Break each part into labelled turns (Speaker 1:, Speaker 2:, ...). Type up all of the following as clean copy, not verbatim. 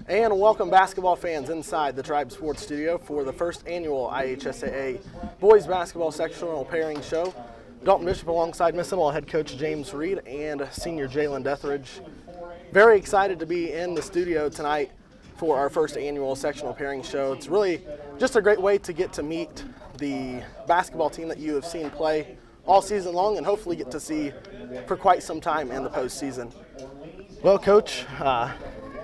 Speaker 1: And welcome basketball fans inside the Tribe Sports Studio for the first annual IHSAA Boys Basketball Sectional Pairing Show. Dalton Bishop alongside Mississinewa head coach James Reed and senior Jalen Etheridge. Very excited to be in the studio tonight for our first annual sectional pairing show. It's really just a great way to get to meet the basketball team that you have seen play all season long and hopefully get to see for quite some time in the postseason. Well, Coach,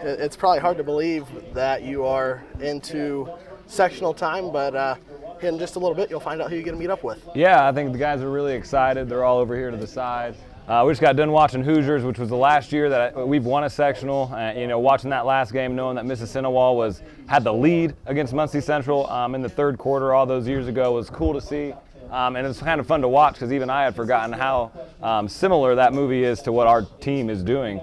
Speaker 1: it's probably hard to believe that you are into sectional time, but in just a little bit, you'll find out who you're going to meet up with.
Speaker 2: Yeah, I think the guys are really excited. They're all over here to the side. We just got done watching Hoosiers, which was the last year that we've won a sectional. Watching that last game, knowing that Mississinewa had the lead against Muncie Central in the third quarter all those years ago was cool to see. And it's kind of fun to watch because even I had forgotten how similar that movie is to what our team is doing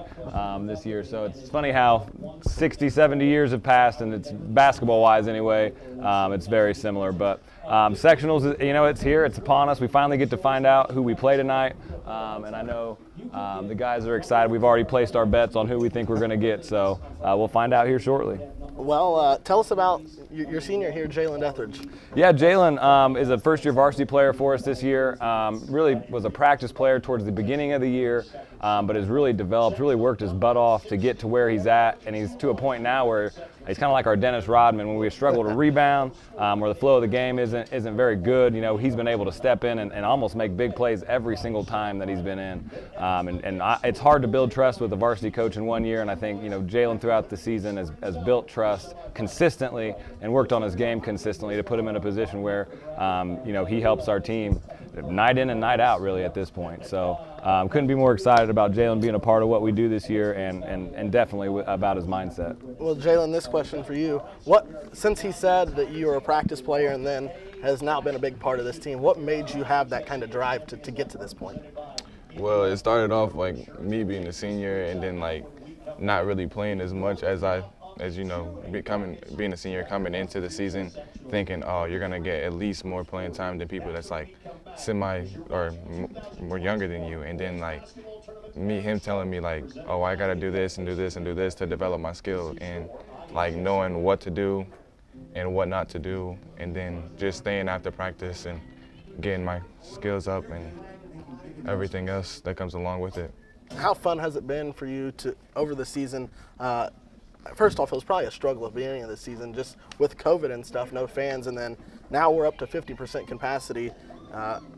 Speaker 2: this year. So it's funny how 60, 70 years have passed, and it's basketball-wise anyway, it's very similar. But sectionals, it's here, it's upon us. We finally get to find out who we play tonight, and I know the guys are excited. We've already placed our bets on who we think we're going to get, so we'll find out here shortly.
Speaker 1: Well, tell us about your senior here, Jalen Etheridge.
Speaker 2: Yeah, Jalen is a first-year varsity player for us this year. Really was a practice player towards the beginning of the year, but has really developed, really worked his butt off to get to where he's at, and he's to a point now where he's kind of like our Dennis Rodman. When we struggle to rebound, where the flow of the game isn't very good, he's been able to step in and almost make big plays every single time that he's been in. It's hard to build trust with a varsity coach in 1 year, and I think Jalen throughout the season has built trust consistently and worked on his game consistently to put him in a position where he helps our team night in and night out really at this point. So couldn't be more excited about Jalen being a part of what we do this year and definitely about his mindset.
Speaker 1: Well, Jalen, this question for you. Since he said that you were a practice player and then has now been a big part of this team, what made you have that kind of drive to get to this point?
Speaker 3: Well, it started off like me being a senior and then like not really playing as much as being a senior coming into the season, thinking, oh, you're gonna get at least more playing time than people that's like semi or more younger than you, and then like him telling me like, oh, I gotta do this and do this and do this to develop my skill, and like knowing what to do and what not to do, and then just staying after practice and getting my skills up and everything else that comes along with it.
Speaker 1: How fun has it been for you to over the season? First off, it was probably a struggle at the beginning of the season, just with COVID and stuff, no fans, and then now we're up to 50% capacity.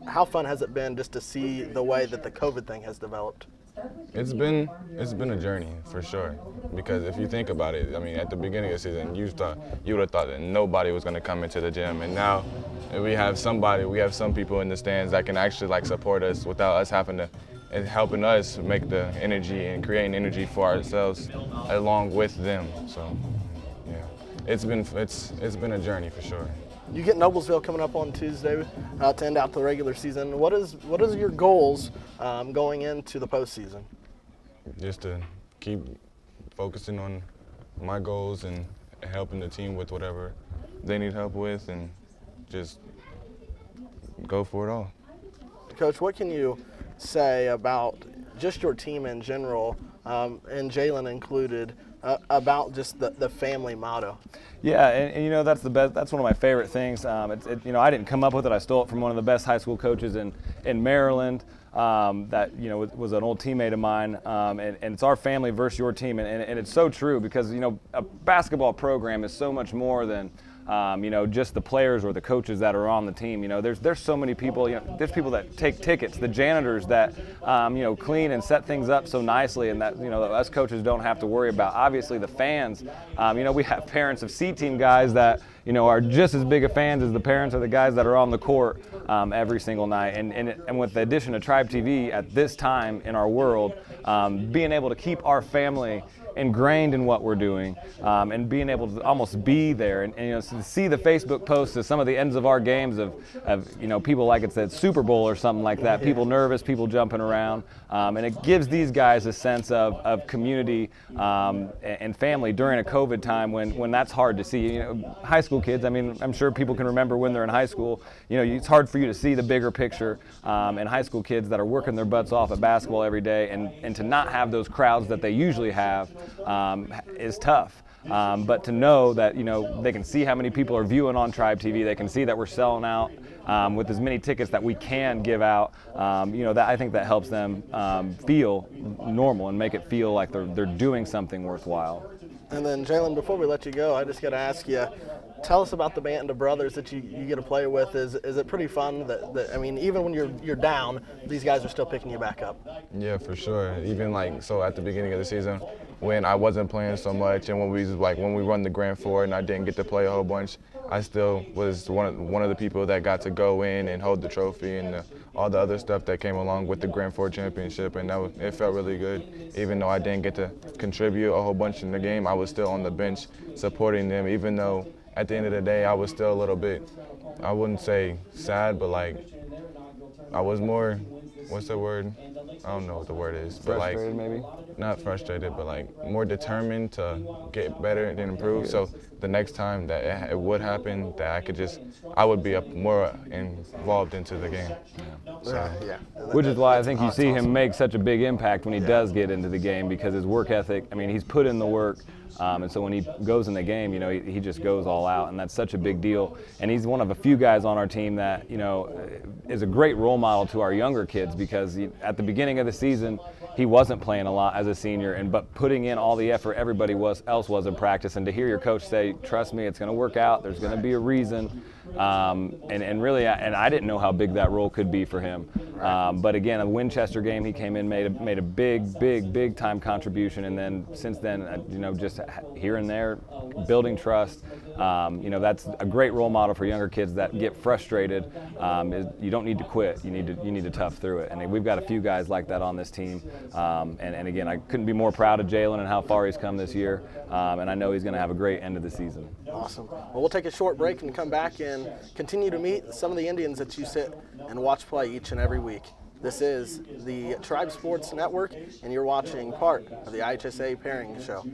Speaker 1: How fun has it been just to see the way that the COVID thing has developed?
Speaker 3: It's been a journey for sure, because if you think about it, I mean, at the beginning of the season, you would have thought that nobody was going to come into the gym, and now we have some people in the stands that can actually like support us without us having to. And helping us make the energy and creating energy for ourselves along with them. So, yeah, it's been a journey for sure.
Speaker 1: You get Noblesville coming up on Tuesday to end out the regular season. What is your goals going into the postseason?
Speaker 3: Just to keep focusing on my goals and helping the team with whatever they need help with, and just go for it all.
Speaker 1: Coach, what can you say about just your team in general, and Jalen included, about just the family motto?
Speaker 2: Yeah, and that's the best. That's one of my favorite things. I didn't come up with it. I stole it from one of the best high school coaches in Maryland. That was an old teammate of mine, and it's our family versus your team, and it's so true because a basketball program is so much more than just the players or the coaches that are on the team. There's so many people. There's people that take tickets, the janitors that clean and set things up so nicely, and that us coaches don't have to worry about. Obviously, the fans. We have parents of C-team guys that are just as big of fans as the parents of the guys that are on the court every single night. And with the addition of TribeTV at this time in our world, being able to keep our family ingrained in what we're doing, and being able to almost be there and to see the Facebook posts of some of the ends of our games of people like it's at Super Bowl or something like that, people nervous, people jumping around, and it gives these guys a sense of community and family during a COVID time when that's hard to see. High school school kids, I mean, I'm sure people can remember when they're in high school, you know, it's hard for you to see the bigger picture, and high school kids that are working their butts off at basketball every day, and to not have those crowds that they usually have is tough. But to know that, you know, they can see how many people are viewing on TribeTV, they can see that we're selling out with as many tickets that we can give out, you know, that I think that helps them feel normal and make it feel like they're doing something worthwhile.
Speaker 1: And then, Jalen, before we let you go, I just got to ask you, tell us about the band of brothers that you get to play with. Is it pretty fun that I mean, even when you're down, these guys are still picking you back up?
Speaker 3: Yeah, for sure. Even like, so at the beginning of the season, when I wasn't playing so much, and when we run the Grand Four and I didn't get to play a whole bunch, I still was one of the people that got to go in and hold the trophy and all the other stuff that came along with the Grand Four championship, and it felt really good. Even though I didn't get to contribute a whole bunch in the game, I was still on the bench supporting them, even though at the end of the day I was still a little bit, I wouldn't say sad, but like I was more, what's the word? I don't know what the word is.
Speaker 2: Frustrated,
Speaker 3: but like,
Speaker 2: maybe?
Speaker 3: Not frustrated, but like more determined to get better and improve. So the next time that it would happen, that I would be more involved into the game.
Speaker 1: Yeah.
Speaker 2: Which is why I think you see him make such a big impact when he does get into the game, because his work ethic, I mean, he's put in the work. And so when he goes in the game, you know, he just goes all out, and that's such a big deal. And he's one of a few guys on our team that, you know, is a great role model to our younger kids, because at the beginning of the season, he wasn't playing a lot as a senior, but putting in all the effort everybody else was in practice. And to hear your coach say, trust me, it's going to work out, there's going to be a reason. And really, I didn't know how big that role could be for him. But again, a Winchester game, he came in, made a big time contribution, and then since then, you know, just here and there, building trust. You know, that's a great role model for younger kids that get frustrated. You don't need to quit. You need to tough through it. And we've got a few guys like that on this team. And again, I couldn't be more proud of Jalen and how far he's come this year. And I know he's going to have a great end of the season.
Speaker 1: Awesome. Well, we'll take a short break and come back and continue to meet some of the Indians that you sit and watch play each and every week. This is the Tribe Sports Network, and you're watching part of the IHSA Pairing Show.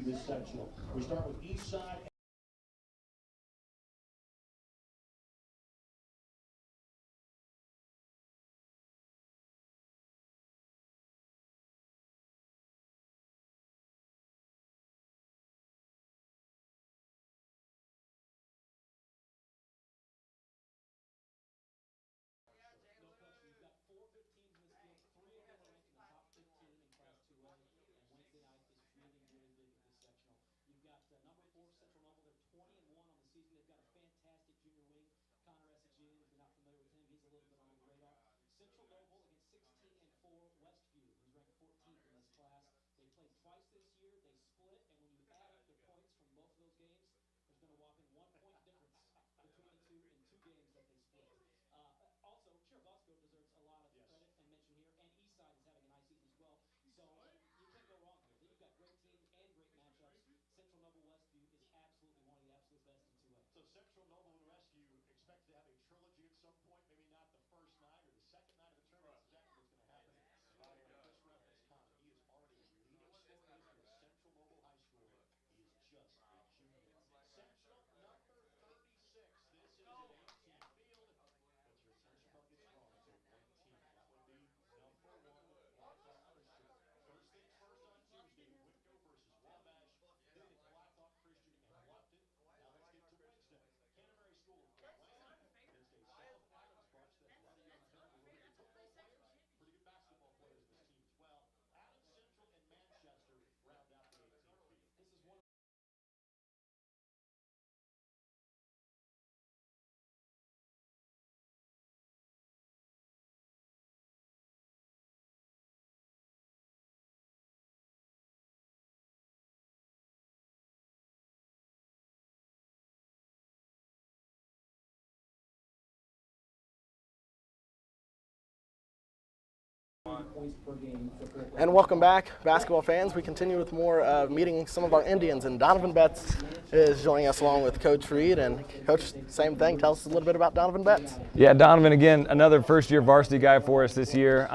Speaker 1: And welcome back, basketball fans. We continue with more meeting some of our Indians, and Donovan Bets is joining us along with Coach Reed. And Coach, same thing, tell us a little bit about Donovan Bets.
Speaker 2: Yeah, Donovan, again, another first-year varsity guy for us this year.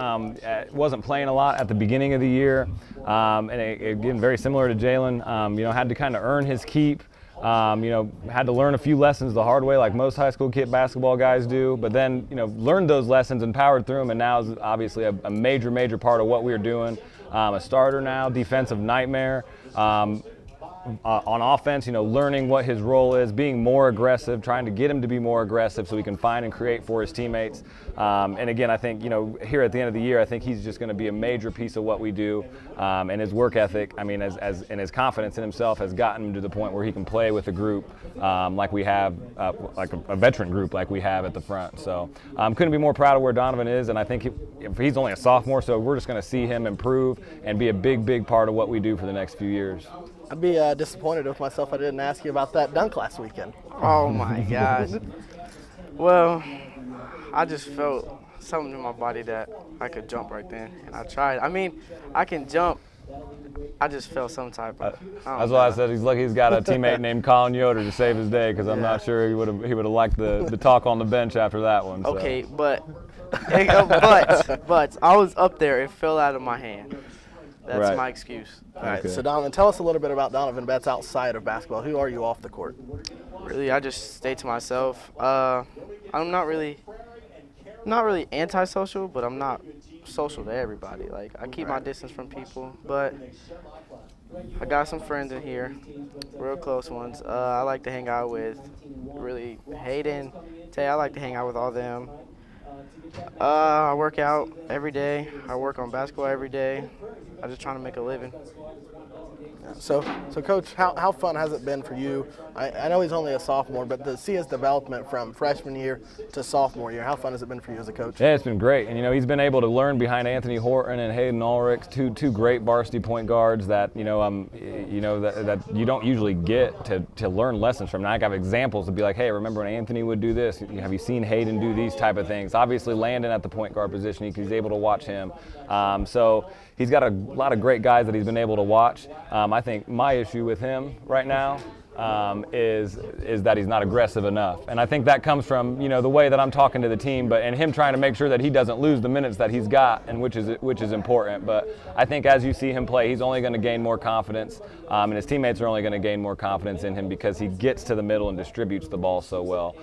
Speaker 2: Wasn't playing a lot at the beginning of the year, and again, very similar to Jalen, you know, had to kind of earn his keep. You know, had to learn a few lessons the hard way, like most high school basketball guys do. But then, you know, learned those lessons and powered through them, and now is obviously a major part of what we're doing. A starter now, defensive nightmare. On offense, you know, learning what his role is, being more aggressive, trying to get him to be more aggressive so he can find and create for his teammates. And again, I think, you know, here at the end of the year, I think he's just going to be a major piece of what we do. And his work ethic, I mean, and his confidence in himself has gotten him to the point where he can play with a group like we have, like a veteran group like we have at the front. So couldn't be more proud of where Donovan is, and I think he's only a sophomore, so we're just going to see him improve and be a big part of what we do for the next few years.
Speaker 1: I'd be disappointed with myself I didn't ask you about that dunk last weekend.
Speaker 4: Oh my gosh. Well, I just felt something in my body that I could jump right then, and I tried. I mean, I can jump. I just felt some type of.
Speaker 2: That's why I said he's lucky he's got a teammate named Colin Yoder to save his day, because I'm not sure he would have liked the talk on the bench after that one. So.
Speaker 4: Okay, but I was up there. It fell out of my hand. That's my excuse.
Speaker 1: All right, so Donovan, tell us a little bit about Donovan Bets outside of basketball. Who are you off the court?
Speaker 4: Really, I just stay to myself. I'm not really antisocial, but I'm not social to everybody. Like, I keep my distance from people, but I got some friends in here, real close ones. I like to hang out with really Hayden, Tay. I like to hang out with all them. I work out every day. I work on basketball every day. I'm just trying to make a living.
Speaker 1: So Coach, how fun has it been for you? I know he's only a sophomore, but to see his development from freshman year to sophomore year, how fun has it been for you as a coach?
Speaker 2: Yeah, it's been great. And, you know, he's been able to learn behind Anthony Horton and Hayden Ulrich, two great varsity point guards that, that you don't usually get to learn lessons from. Now I have examples to be like, hey, remember when Anthony would do this? Have you seen Hayden do these type of things? Obviously, Landon at the point guard position, he's able to watch him. So he's got a lot of great guys that he's been able to watch. I think my issue with him right now is that he's not aggressive enough, and I think that comes from the way that I'm talking to the team, and him trying to make sure that he doesn't lose the minutes that he's got, and which is important. But I think as you see him play, he's only going to gain more confidence, and his teammates are only going to gain more confidence in him because he gets to the middle and distributes the ball so well.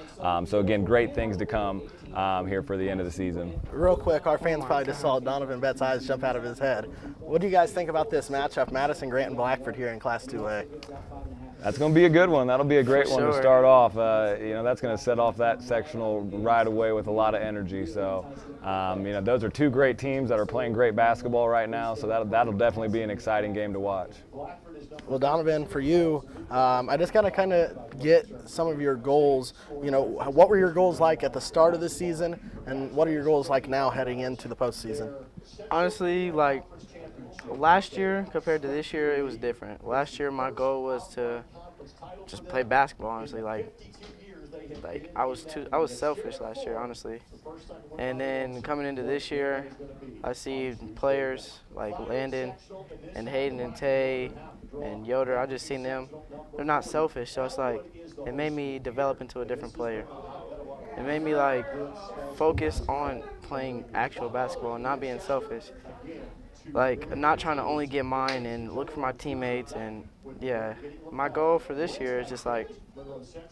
Speaker 2: So again, great things to come here for the end of the season.
Speaker 1: Real quick, our fans probably just saw Donovan Bets' eyes jump out of his head. What do you guys think about this matchup, Madison, Grant, and Blackford here in Class 2A?
Speaker 2: That's going to be a good one. That'll be a great one to start off. That's going to set off that sectional right away with a lot of energy. So, those are two great teams that are playing great basketball right now. So that'll definitely be an exciting game to watch.
Speaker 1: Well, Donovan, for you, I just got to kind of get some of your goals. What were your goals like at the start of the season, and what are your goals like now heading into the postseason?
Speaker 4: Honestly, like last year compared to this year, it was different. Last year, my goal was to just play basketball. Honestly, like I was selfish last year, honestly. And then coming into this year, I see players like Landon and Hayden and Tay and Yoder. I just seen them. They're not selfish, so it's like it made me develop into a different player. It made me like focus on playing actual basketball and not being selfish. Like not trying to only get mine and look for my teammates. And yeah, my goal for this year is just like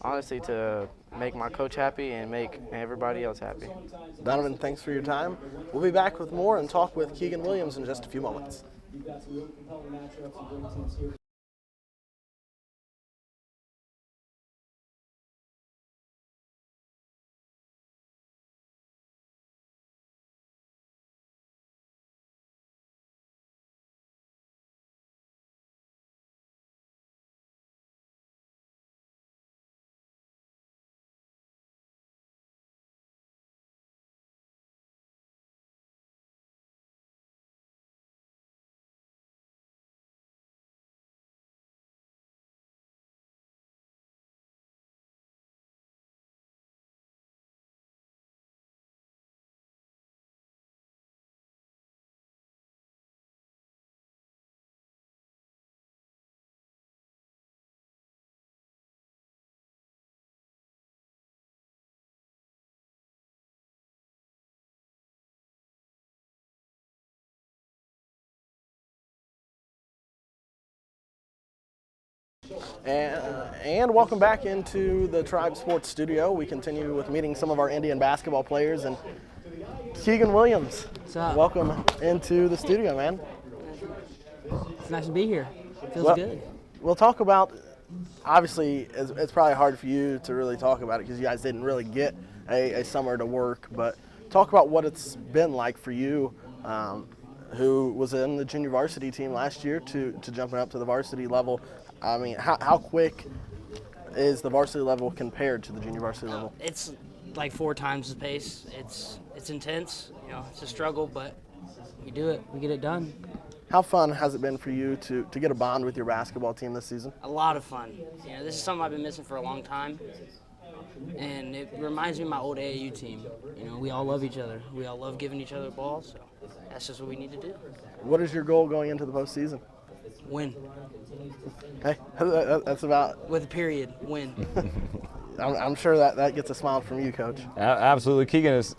Speaker 4: honestly to make my coach happy and make everybody else happy.
Speaker 1: Donovan, thanks for your time. We'll be back with more and talk with Keegan Williams in just a few moments. And welcome back into the Tribe Sports Studio. We continue with meeting some of our Indian basketball players. And Keegan Williams,
Speaker 5: What's up?
Speaker 1: welcome into the studio, man.
Speaker 5: It's nice to be here. Feels good.
Speaker 1: We'll talk about, obviously, it's probably hard for you to really talk about it because you guys didn't really get a summer to work, but talk about what it's been like for you, who was in the junior varsity team last year, to jumping up to the varsity level. I mean, how quick is the varsity level compared to the junior varsity level?
Speaker 5: It's like 4 times the pace. It's intense. You know, it's a struggle, but we do it. We get it done.
Speaker 1: How fun has it been for you to get a bond with your basketball team this season?
Speaker 5: A lot of fun. You know, this is something I've been missing for a long time, and it reminds me of my old AAU team. You know, we all love each other. We all love giving each other the ball, so that's just what we need to do.
Speaker 1: What is your goal going into the postseason?
Speaker 5: Win.
Speaker 1: Hey, that's about.
Speaker 5: With a period. Win.
Speaker 1: I'm sure that gets a smile from you, Coach.
Speaker 2: Absolutely. Keegan is,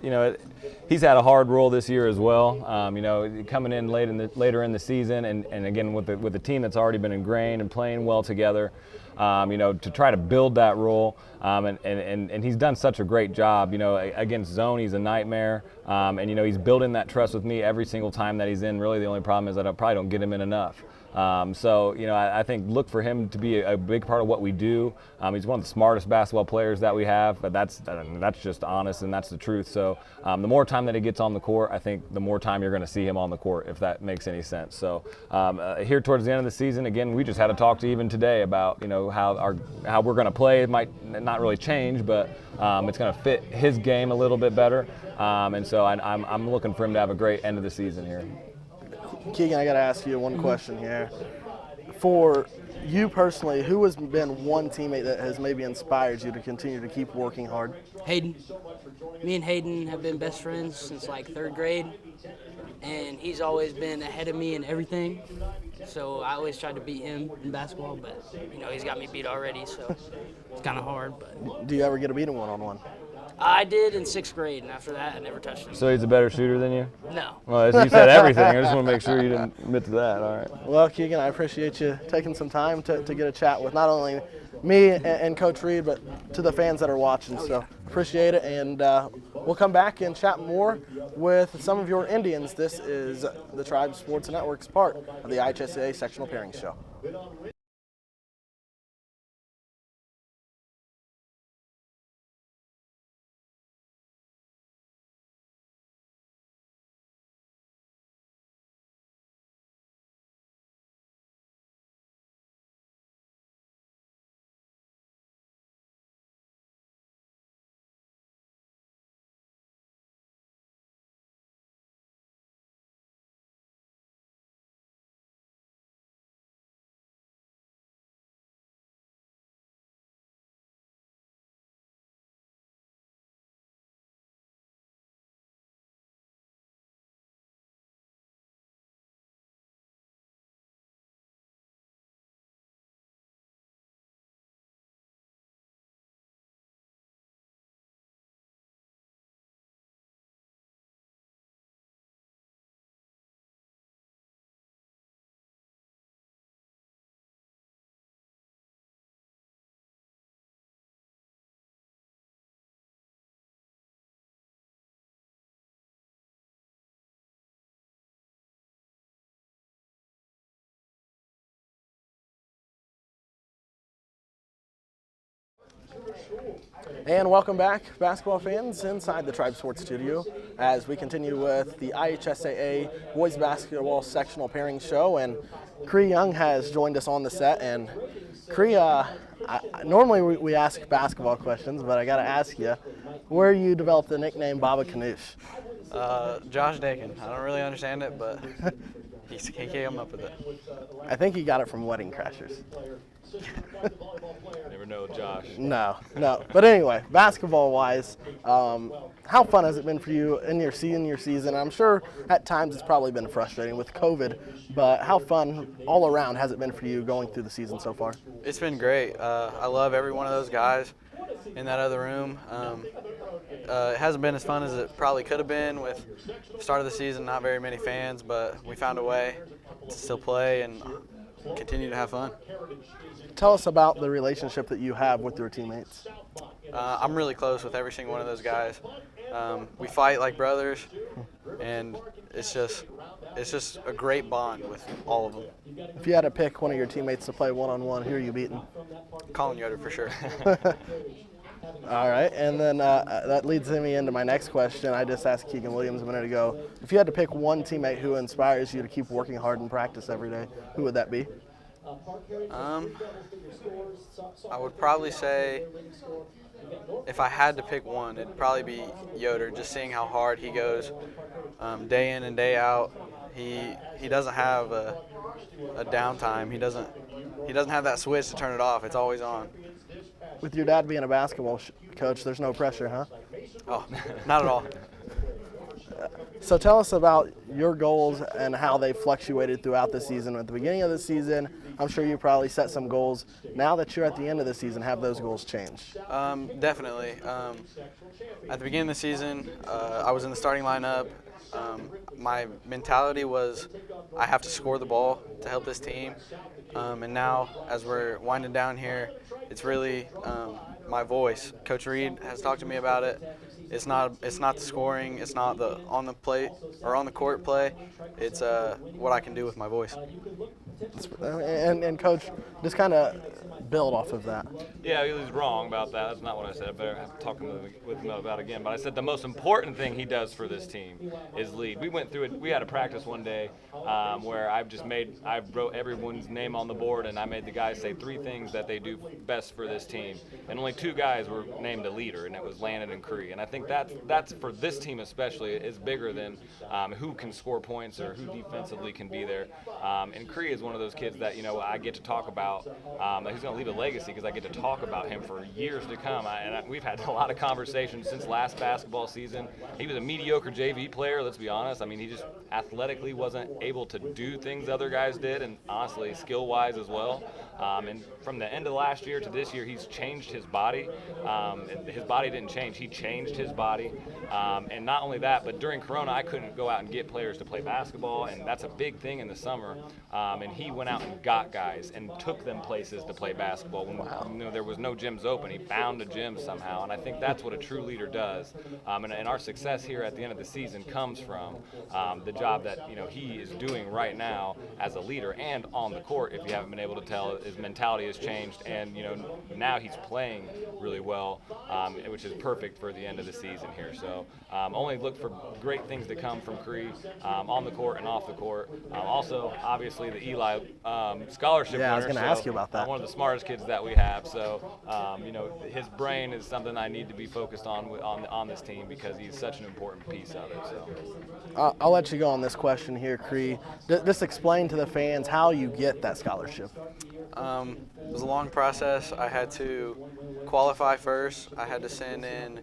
Speaker 2: he's had a hard role this year as well. Coming in later in the season, and again with the team that's already been ingrained and playing well together, to try to build that role. And he's done such a great job. Against zone, he's a nightmare. And he's building that trust with me every single time that he's in. Really, the only problem is that I probably don't get him in enough. I think look for him to be a big part of what we do. He's one of the smartest basketball players that we have, but that's just honest and that's the truth. So the more time that he gets on the court, I think the more time you're going to see him on the court, if that makes any sense. So here towards the end of the season, again, we just had to talk to even today about how we're going to play. It might not really change, but it's going to fit his game a little bit better. And so I'm looking for him to have a great end of the season here.
Speaker 1: Keegan, I got to ask you one question here. For you personally, who has been one teammate that has maybe inspired you to continue to keep working hard?
Speaker 5: Hayden. Me and Hayden have been best friends since like 3rd grade, and he's always been ahead of me in everything. So I always tried to beat him in basketball, but he's got me beat already, so it's kind of hard. But
Speaker 1: do you ever get to beat him one-on-one?
Speaker 5: I did in 6th grade, and after that, I never touched him.
Speaker 2: So he's a better shooter than you?
Speaker 5: No.
Speaker 2: Well, you said everything. I just want to make sure you didn't admit to that. All right.
Speaker 1: Well, Keegan, I appreciate you taking some time to get a chat with not only me and Coach Reed, but to the fans that are watching. So appreciate it, and we'll come back and chat more with some of your Indians. This is the Tribe Sports Network's part of the IHSAA Sectional Pairing Show. And welcome back, basketball fans, inside the Tribe Sports Studio as we continue with the IHSAA Boys Basketball Sectional Pairing Show. And Cree Young has joined us on the set. And Cree, normally we ask basketball questions, but I got to ask you, where you developed the nickname Baba Kanoosh?
Speaker 6: Josh Dakin. I don't really understand it, but he came up with it.
Speaker 1: I think he got it from Wedding Crashers.
Speaker 2: Never know, Josh.
Speaker 1: No. But anyway, basketball-wise, how fun has it been for you in your senior season? I'm sure at times it's probably been frustrating with COVID, but how fun all around has it been for you going through the season so far?
Speaker 6: It's been great. I love every one of those guys in that other room. It hasn't been as fun as it probably could have been with the start of the season, not very many fans, but we found a way to still play, and continue to have fun.
Speaker 1: Tell us about the relationship that you have with your teammates.
Speaker 6: I'm really close with every single one of those guys. We fight like brothers, and it's just a great bond with all of them.
Speaker 1: If you had to pick one of your teammates to play one-on-one, who are you beating?
Speaker 6: Colin Yoder for sure.
Speaker 1: All right, and then that leads me into my next question. I just asked Keegan Williams a minute ago. If you had to pick one teammate who inspires you to keep working hard in practice every day, who would that be?
Speaker 6: I would probably say, if I had to pick one, it'd probably be Yoder. Just seeing how hard he goes day in and day out. He doesn't have a downtime. He doesn't have that switch to turn it off. It's always on.
Speaker 1: With your dad being a basketball coach, there's no pressure, huh?
Speaker 6: Oh, not at all.
Speaker 1: So tell us about your goals and how they fluctuated throughout the season. At the beginning of the season, I'm sure you probably set some goals. Now that you're at the end of the season, have those goals changed?
Speaker 6: Definitely. At the beginning of the season, I was in the starting lineup. My mentality was I have to score the ball to help this team. And now, as we're winding down here, it's really my voice. Coach Reed has talked to me about it. It's not the scoring. It's not the on the plate or on the court play. It's what I can do with my voice.
Speaker 1: And Coach, just kind of build off of that.
Speaker 2: Yeah, he was wrong about that. That's not what I said. I better have to talk with him about it again. But I said the most important thing he does for this team is lead. We went through it. We had a practice one day where I wrote everyone's name on the board, and I made the guys say 3 things that they do best for this team. And only 2 guys were named a leader, and it was Landon and Cree. And I think that's for this team especially is bigger than who can score points or who defensively can be there. And Cree is one of those kids that I get to talk about. He's going to leave a legacy because I get to talk about him for years to come. We've had a lot of conversations since last basketball season. He was a mediocre JV player, let's be honest. I mean, he just athletically wasn't able to do things other guys did, and honestly, skill-wise as well. And from the end of last year to this year, he's changed his body. His body didn't change. He changed his body. And not only that, but during Corona, I couldn't go out and get players to play basketball, and that's a big thing in the summer. And he went out and got guys and took them places to play basketball. When there was no gyms open, he found a gym somehow, and I think that's what a true leader does. And our success here at the end of the season comes from the job that he is doing right now as a leader and on the court. If you haven't been able to tell, his mentality has changed, and now he's playing really well, which is perfect for the end of the season here. So only look for great things to come from Cree on the court and off the court. Also, obviously, the Eli scholarship winner.
Speaker 1: Yeah, I was going to ask you about that.
Speaker 2: One of the smartest kids that we have. So, his brain is something I need to be focused on this team because he's such an important piece of it. So,
Speaker 1: I'll let you go on this question here, Cree. Just explain to the fans how you get that scholarship.
Speaker 6: It was a long process. I had to qualify first. I had to send in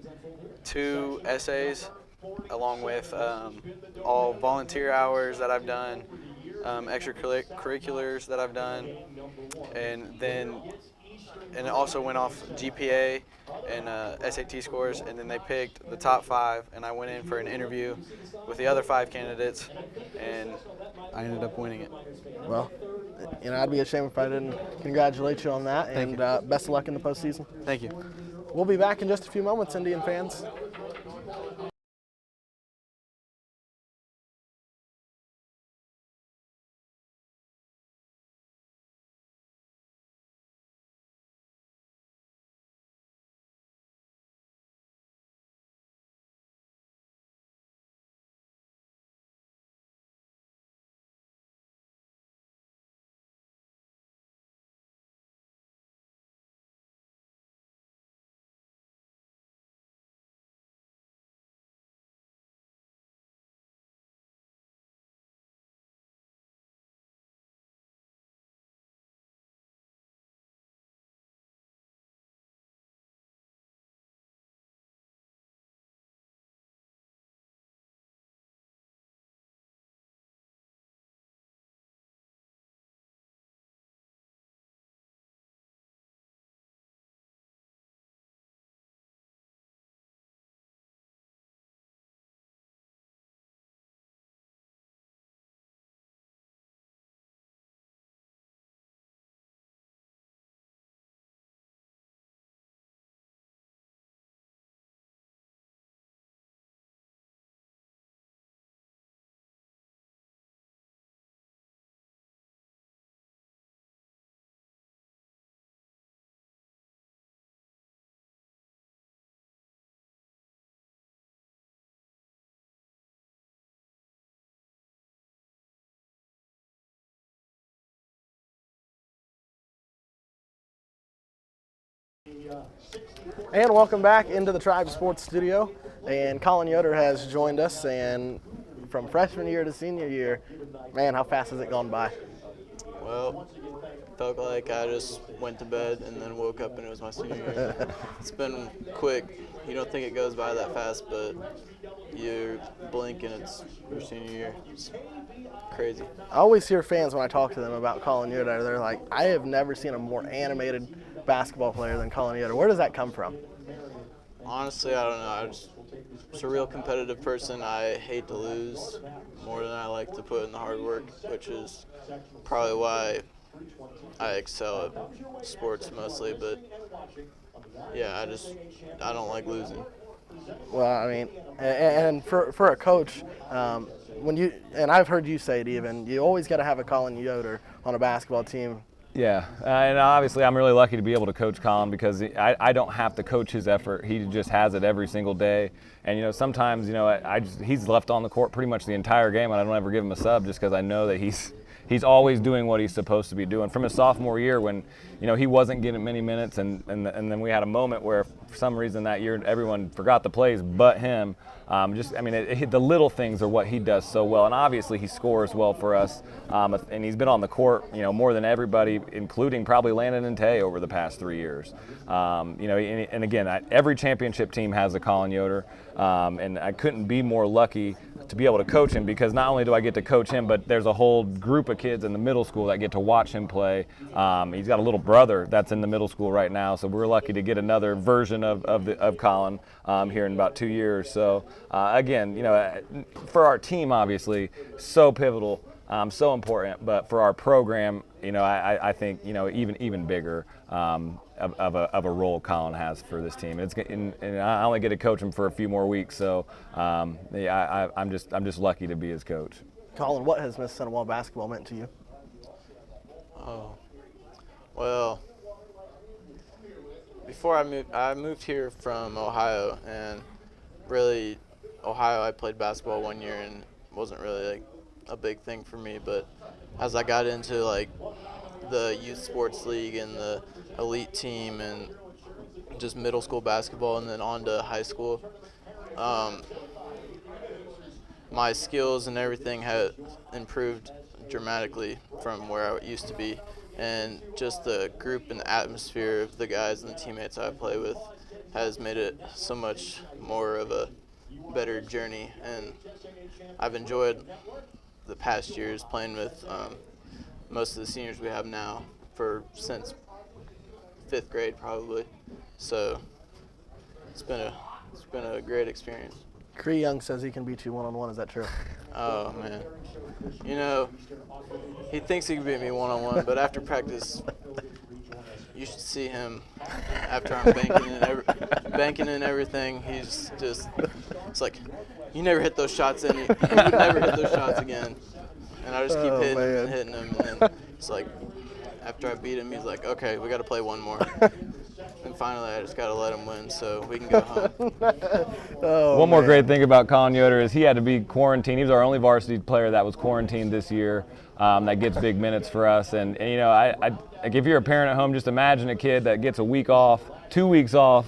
Speaker 6: 2 essays along with all volunteer hours that I've done, extracurriculars that I've done, and it also went off GPA and SAT scores, and then they picked the top 5, and I went in for an interview with the other 5 candidates, and I ended up winning it.
Speaker 1: Well, I'd be ashamed if I didn't congratulate you on that, and best of luck in the postseason.
Speaker 6: Thank you.
Speaker 1: We'll be back in just a few moments, Indian fans. And welcome back into the Tribe Sports Studio. And Colin Yoder has joined us. And from freshman year to senior year, man, how fast has it gone by?
Speaker 7: Well, felt like I just went to bed and then woke up and it was my senior year. It's been quick. You don't think it goes by that fast, but you blink and it's your senior year. It's crazy.
Speaker 1: I always hear fans when I talk to them about Colin Yoder, they're like, I have never seen a more animated basketball player than Colin Yoder. Where does that come from?
Speaker 7: Honestly, I don't know. I'm just a real competitive person. I hate to lose more than I like to put in the hard work, which is probably why I excel at sports mostly. But yeah, I don't like losing.
Speaker 1: Well, I mean, and for a coach, and I've heard you say it even, you always got to have a Colin Yoder on a basketball team.
Speaker 2: Yeah, and obviously I'm really lucky to be able to coach Colin because I don't have to coach his effort. He just has it every single day. And, sometimes, he's left on the court pretty much the entire game, and I don't ever give him a sub just because I know that he's always doing what he's supposed to be doing. From his sophomore year when, he wasn't getting many minutes, and then we had a moment where for some reason that year everyone forgot the plays but him. The little things are what he does so well, and obviously he scores well for us, and he's been on the court, more than everybody, including probably Landon and Tay over the past 3 years. And again, every championship team has a Colin Yoder, and I couldn't be more lucky to be able to coach him because not only do I get to coach him, but there's a whole group of kids in the middle school that get to watch him play. He's got a little brother that's in the middle school right now, so we're lucky to get another version of Colin here in about 2 years. So again, for our team, obviously, so pivotal, so important. But for our program, I think even bigger of a role Colin has for this team. And I only get to coach him for a few more weeks, so I'm just lucky to be his coach.
Speaker 1: Colin, what has Mississinewa basketball meant to you?
Speaker 7: Oh, well, before I moved here from Ohio, and really, Ohio, I played basketball 1 year and it wasn't really like a big thing for me. But as I got into like the youth sports league and the elite team and just middle school basketball and then on to high school, my skills and everything had improved dramatically from where I used to be. And just the group and the atmosphere of the guys and the teammates I play with has made it so much more of a better journey. And I've enjoyed the past years playing with most of the seniors we have now since 5th grade probably. So it's been a great experience.
Speaker 1: Cree Young says he can beat you one-on-one. Is that true?
Speaker 7: Oh, man. He thinks he can beat me one-on-one, but after practice, you should see him after I'm banking in everything. He's just, it's like, you never hit those shots in. You would never hit those shots again. And I just keep hitting him and hitting him. And then it's like, after I beat him, he's like, okay, we got to play one more. And finally, I just got to let him win so we can go home.
Speaker 2: One more great thing about Colin Yoder is he had to be quarantined. He was our only varsity player that was quarantined this year that gets big minutes for us. And like if you're a parent at home, just imagine a kid that gets a week off, 2 weeks off,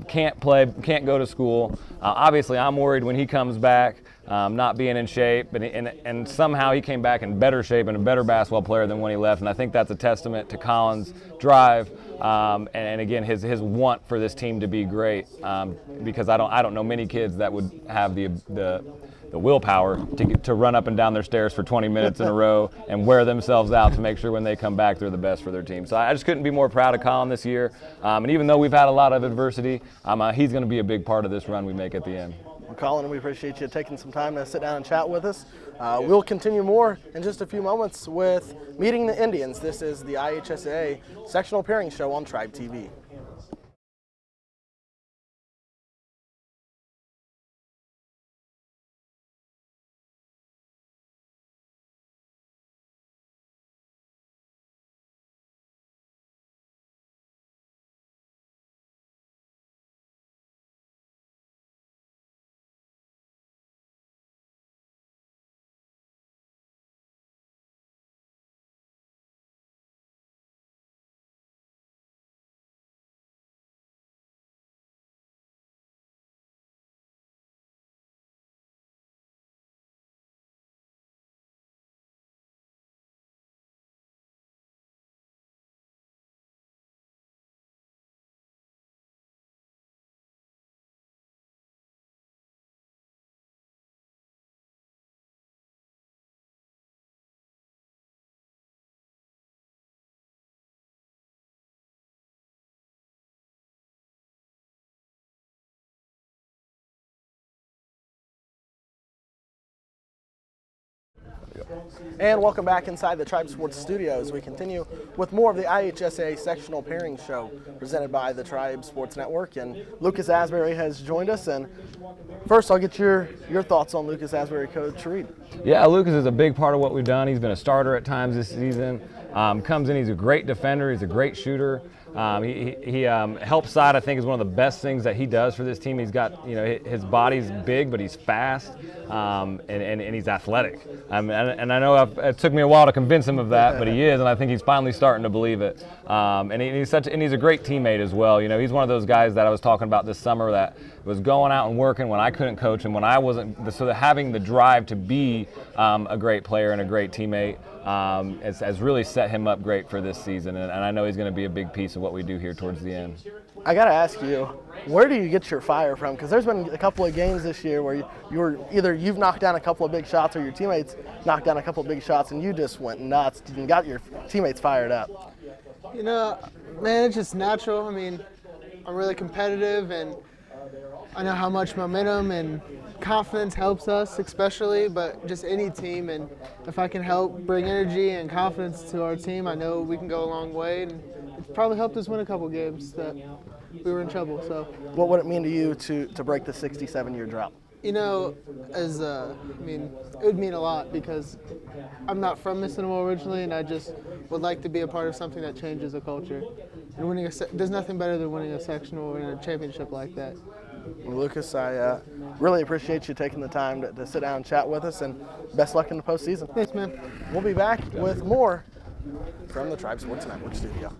Speaker 2: can't play, can't go to school. Obviously, I'm worried when he comes back, not being in shape, and somehow he came back in better shape and a better basketball player than when he left. And I think that's a testament to Colin's drive and again his want for this team to be great. Because I don't know many kids that would have the willpower to run up and down their stairs for 20 minutes in a row and wear themselves out to make sure when they come back they're the best for their team. So I just couldn't be more proud of Colin this year. And even though we've had a lot of adversity, he's going to be a big part of this run we make at the end.
Speaker 1: Well, Colin, we appreciate you taking some time to sit down and chat with us. We'll continue more in just a few moments with Meeting the Indians. This is the IHSAA Sectional Pairing Show on TribeTV. And welcome back inside the Tribe Sports Studios. We continue with more of the IHSA Sectional Pairing Show presented by the Tribe Sports Network. And Lucas Asbury has joined us. And first, I'll get your thoughts on Lucas Asbury, Coach Reed.
Speaker 2: Yeah, Lucas is a big part of what we've done. He's been a starter at times this season. Comes in, he's a great defender. He's a great shooter. He help side, I think, is one of the best things that he does for this team. He's got, his body's big, but he's fast, and he's athletic. And I know it took me a while to convince him of that, but he is, and I think he's finally starting to believe it. And he's a great teammate as well. He's one of those guys that I was talking about this summer that was going out and working when I couldn't coach him, when I wasn't. So having the drive to be a great player and a great teammate has really set him up great for this season, and I know he's going to be a big piece of what we do here towards the end.
Speaker 1: I got to ask you, where do you get your fire from? Because there's been a couple of games this year where you've knocked down a couple of big shots or your teammates knocked down a couple of big shots and you just went nuts and got your teammates fired up.
Speaker 8: Man, it's just natural. I mean, I'm really competitive, and I know how much momentum and confidence helps us, especially, but just any team. And if I can help bring energy and confidence to our team, I know we can go a long way. And it's probably helped us win a couple games that we were in trouble. So,
Speaker 1: what would it mean to you to break the 67-year drought?
Speaker 8: it would mean a lot because I'm not from Mississinewa originally, and I just would like to be a part of something that changes a culture. And there's nothing better than winning a sectional and a championship like that.
Speaker 1: Well, Lucas, I really appreciate you taking the time to sit down and chat with us, and best luck in the postseason.
Speaker 8: Thanks, man.
Speaker 1: We'll be back with more from the Tribe Sports Network studio.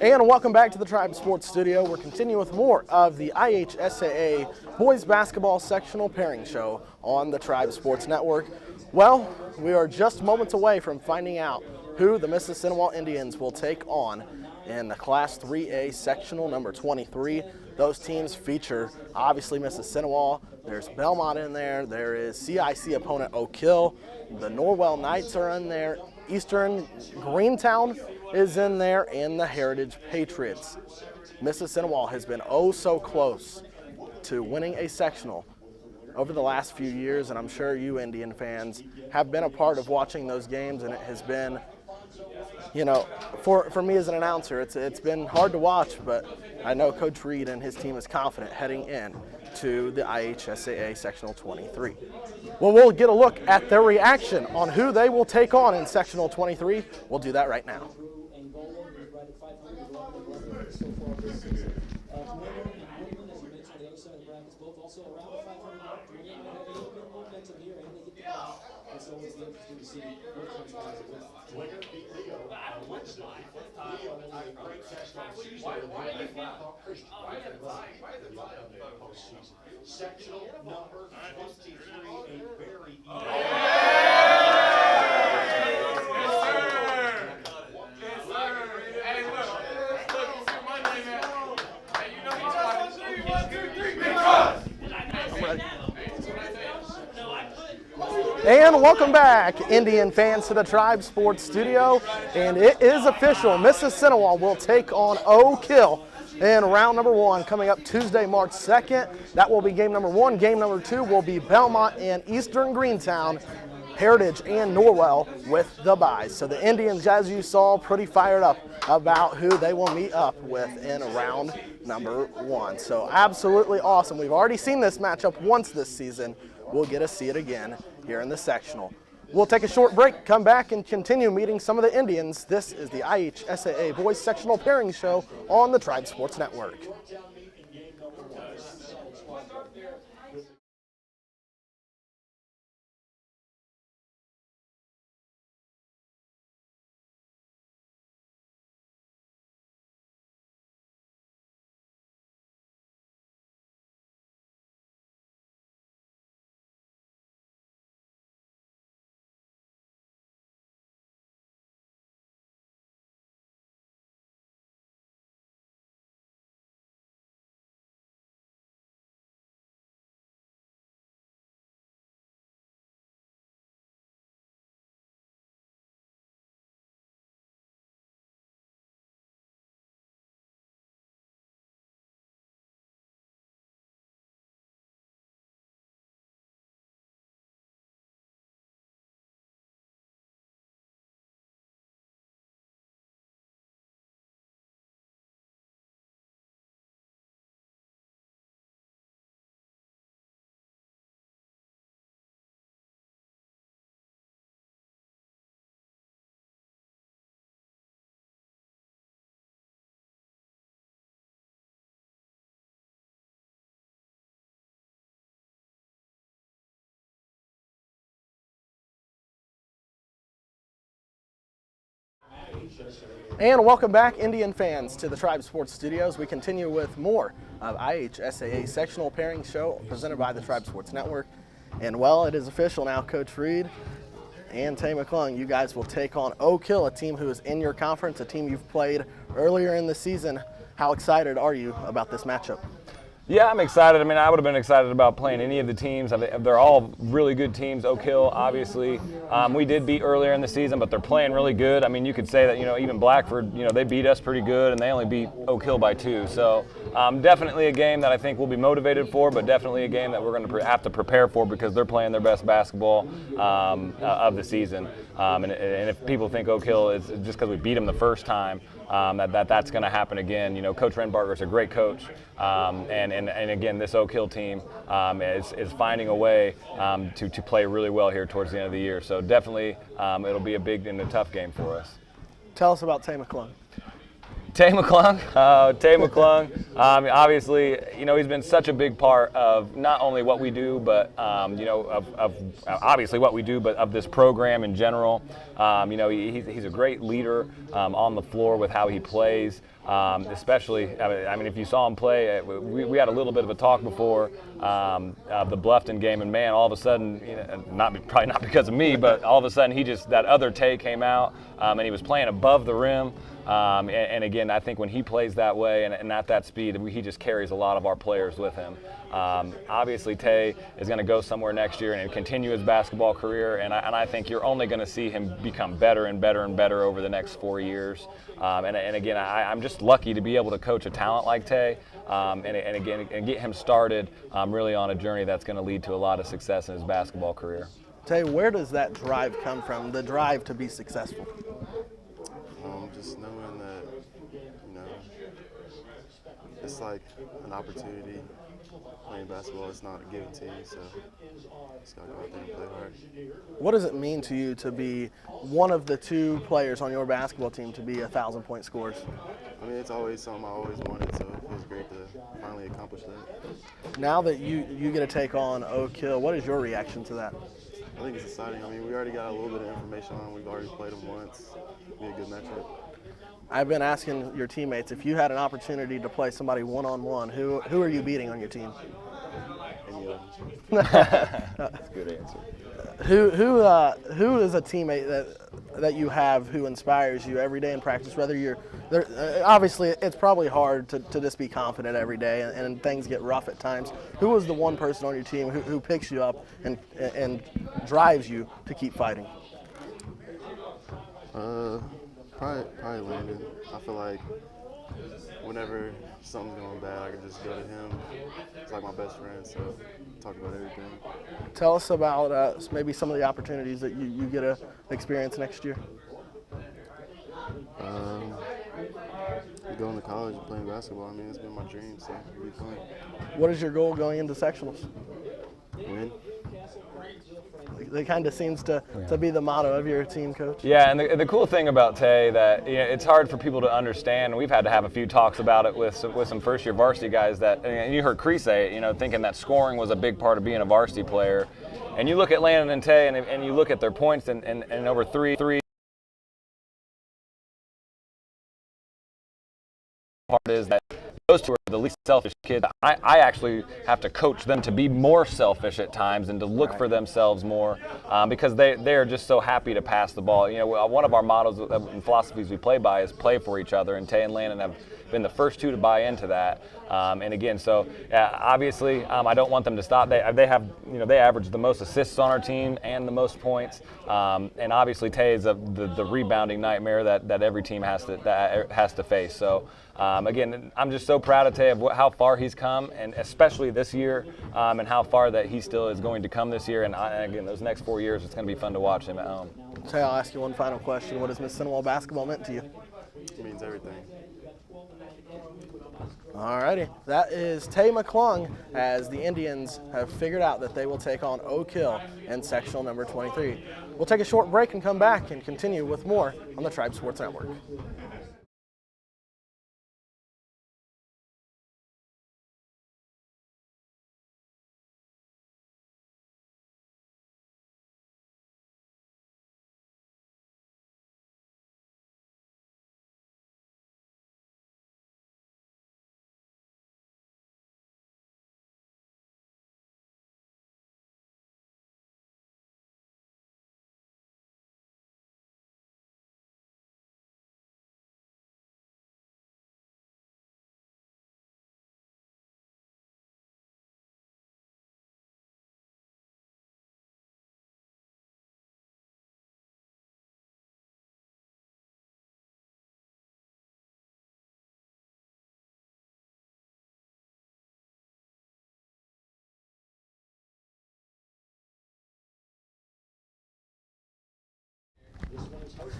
Speaker 1: And welcome back to the Tribe Sports Studio. We're continuing with more of the IHSAA Boys Basketball Sectional Pairing Show on the Tribe Sports Network. Well, we are just moments away from finding out who the Mississinewa Indians will take on in the Class 3A Sectional number 23. Those teams feature, obviously, Mississinewa. There's Belmont in there. There is CIC opponent Oak Hill. The Norwell Knights are in there. Eastern Greentown is in there, and the Heritage Patriots. Mississinewa has been oh so close to winning a sectional over the last few years, and I'm sure you Indian fans have been a part of watching those games, and it has been, for me as an announcer, it's been hard to watch, but I know Coach Reed and his team is confident heading in to the IHSAA Sectional 23. Well, we'll get a look at their reaction on who they will take on in Sectional 23. We'll do that right now.
Speaker 9: Sectional number 23, a very
Speaker 1: And welcome back, Indian fans, to the Tribe Sports Studio. And it is official. Mississinewa will take on Oak Hill in round number 1 coming up Tuesday, March 2nd. That will be game number 1. Game number 2 will be Belmont and Eastern Greentown, Heritage and Norwell with the byes. So the Indians, as you saw, pretty fired up about who they will meet up with in round number 1. So absolutely awesome. We've already seen this matchup once this season. We'll get to see it again here in the sectional. We'll take a short break, come back, and continue meeting some of the Indians. This is the IHSAA Boys Sectional Pairing Show on the Tribe Sports Network. And welcome back, Indian fans, to the Tribe Sports Studios. We continue with more of IHSAA Sectional Pairing Show presented by the Tribe Sports Network. And, well, it is official now, Coach Reed and Tay Mcclung. You guys will take on Oak Hill, a team who is in your conference, a team you've played earlier in the season. How excited are you about this matchup?
Speaker 2: Yeah, I'm excited. I mean, I would have been excited about playing any of the teams. They're all really good teams. Oak Hill, obviously, we did beat earlier in the season, but they're playing really good. I mean, you could say that, even Blackford, they beat us pretty good, and they only beat Oak Hill by 2. So definitely a game that I think we'll be motivated for, but definitely a game that we're going to have to prepare for because they're playing their best basketball of the season. And if people think Oak Hill is just because we beat them the first time, that's going to happen again. Coach Renbarger is a great coach, and again, this Oak Hill team is finding a way to play really well here towards the end of the year. So definitely, it'll be a big and a tough game for us.
Speaker 1: Tell us about Tay Mcclung.
Speaker 2: Tay Mcclung, obviously, he's been such a big part of not only what we do, but of obviously what we do, but of this program in general. He's a great leader on the floor with how he plays. Especially, I mean, if you saw him play, we had a little bit of a talk before the Bluffton game, and man, all of a sudden, probably not because of me, but all of a sudden that other Tay came out, and he was playing above the rim. And again, I think when he plays that way and at that speed, he just carries a lot of our players with him. Obviously, Tay is going to go somewhere next year and continue his basketball career, and I think you're only going to see him become better and better and better over the next 4 years. And again, I'm just lucky to be able to coach a talent like Tay, and get him started really on a journey that's going to lead to a lot of success in his basketball career.
Speaker 1: Tay, where does that drive come from, the drive to be successful?
Speaker 10: Just knowing that, it's like an opportunity playing basketball. It's not a given to you, so just got to go out there and play hard.
Speaker 1: What does it mean to you to be one of the 2 players on your basketball team to be 1,000-point scorers?
Speaker 10: I mean, it's always something I always wanted, so it feels great to finally accomplish that.
Speaker 1: Now that you get to take on Oak Hill, what is your reaction to that?
Speaker 10: I think it's exciting. I mean, we already got a little bit of information on them. We've already played them once. It'll be a good matchup.
Speaker 1: I've been asking your teammates, if you had an opportunity to play somebody one-on-one, who are you beating on your team?
Speaker 10: Any of them.
Speaker 2: That's a good answer.
Speaker 1: Who is a teammate that you have who inspires you every day in practice? Whether you're there, obviously it's probably hard to just be confident every day, and things get rough at times. Who is the one person on your team who picks you up and drives you to keep fighting?
Speaker 10: Probably Landon. I feel like whenever something's going bad, I can just go to him. He's like my best friend, so talk about everything.
Speaker 1: Tell us about maybe some of the opportunities that you get to experience next year.
Speaker 10: Going to college and playing basketball, I mean, it's been my dream, so it'll be fun.
Speaker 1: What is your goal going into sectionals?
Speaker 10: Win.
Speaker 1: That kind of seems to be the motto of your team, Coach.
Speaker 2: Yeah, and the cool thing about Tay that it's hard for people to understand, and we've had to have a few talks about it with some first-year varsity guys that, and you heard Cree say it, thinking that scoring was a big part of being a varsity player. And you look at Landon and Tay, and you look at their points, and over three part is that those 2 are the least selfish kids. I actually have to coach them to be more selfish at times and to look for themselves more because they are just so happy to pass the ball. One of our mottos and philosophies we play by is play for each other, and Tay and Landon have been the first 2 to buy into that. And again, so obviously I don't want them to stop. They average the most assists on our team and the most points. And obviously Tay is the rebounding nightmare that every team has to face. So again, I'm just so proud of Tay of how far he's come, and especially this year, and how far that he still is going to come this year. And again, those next 4 years, it's going to be fun to watch him at home.
Speaker 1: Tay, I'll ask you one final question. What has Mississinewa basketball meant to you?
Speaker 10: It means everything.
Speaker 1: All righty. That is Tay Mcclung, as the Indians have figured out that they will take on Oak Hill in sectional number 23. We'll take a short break and come back and continue with more on the Tribe Sports Network.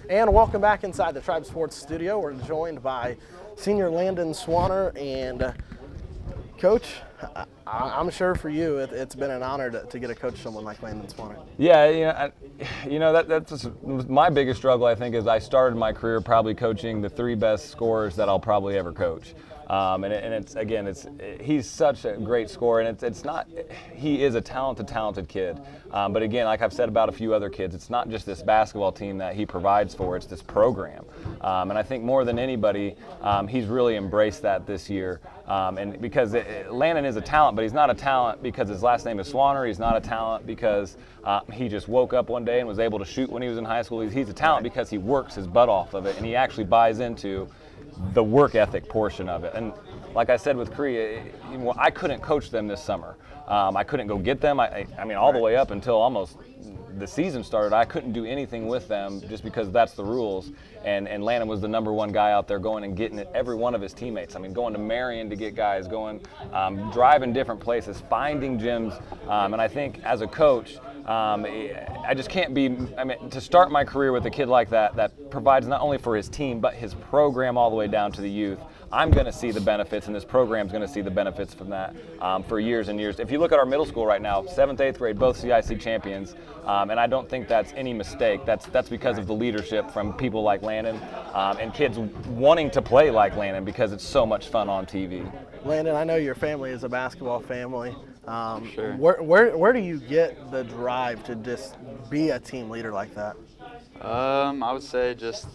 Speaker 1: And welcome back inside the Tribe Sports Studio. We're joined by senior Landon Swanner. And Coach, I'm sure for you it's been an honor to get to coach someone like Landon Swanner.
Speaker 2: Yeah, that's my biggest struggle, I think, is I started my career probably coaching the 3 best scorers that I'll probably ever coach. He's such a great scorer, and he is a talented kid. But again, like I've said about a few other kids, it's not just this basketball team that he provides for, it's this program. And I think more than anybody, he's really embraced that this year. And because Landon is a talent, but he's not a talent because his last name is Swanner. He's not a talent because he just woke up one day and was able to shoot when he was in high school. He's a talent because he works his butt off of it, and he actually buys into the work ethic portion of it. And like I said with Cree, I couldn't coach them this summer. I couldn't go get them. I mean, all the way up until almost the season started, I couldn't do anything with them just because that's the rules. And Landon was the #1 guy out there going and getting every one of his teammates. I mean, going to Marion to get guys, driving different places, finding gyms. And I think as a coach, I just can't to start my career with a kid like that provides not only for his team, but his program all the way down to the youth. I'm going to see the benefits, and this program's going to see the benefits from that for years and years. If you look at our middle school right now, 7th, 8th grade, both CIC champions, and I don't think that's any mistake. That's because of the leadership from people like Landon and kids wanting to play like Landon because it's so much fun on TV.
Speaker 1: Landon, I know your family is a basketball family.
Speaker 11: Sure.
Speaker 1: Where do you get the drive to just be a team leader like that?
Speaker 11: I would say just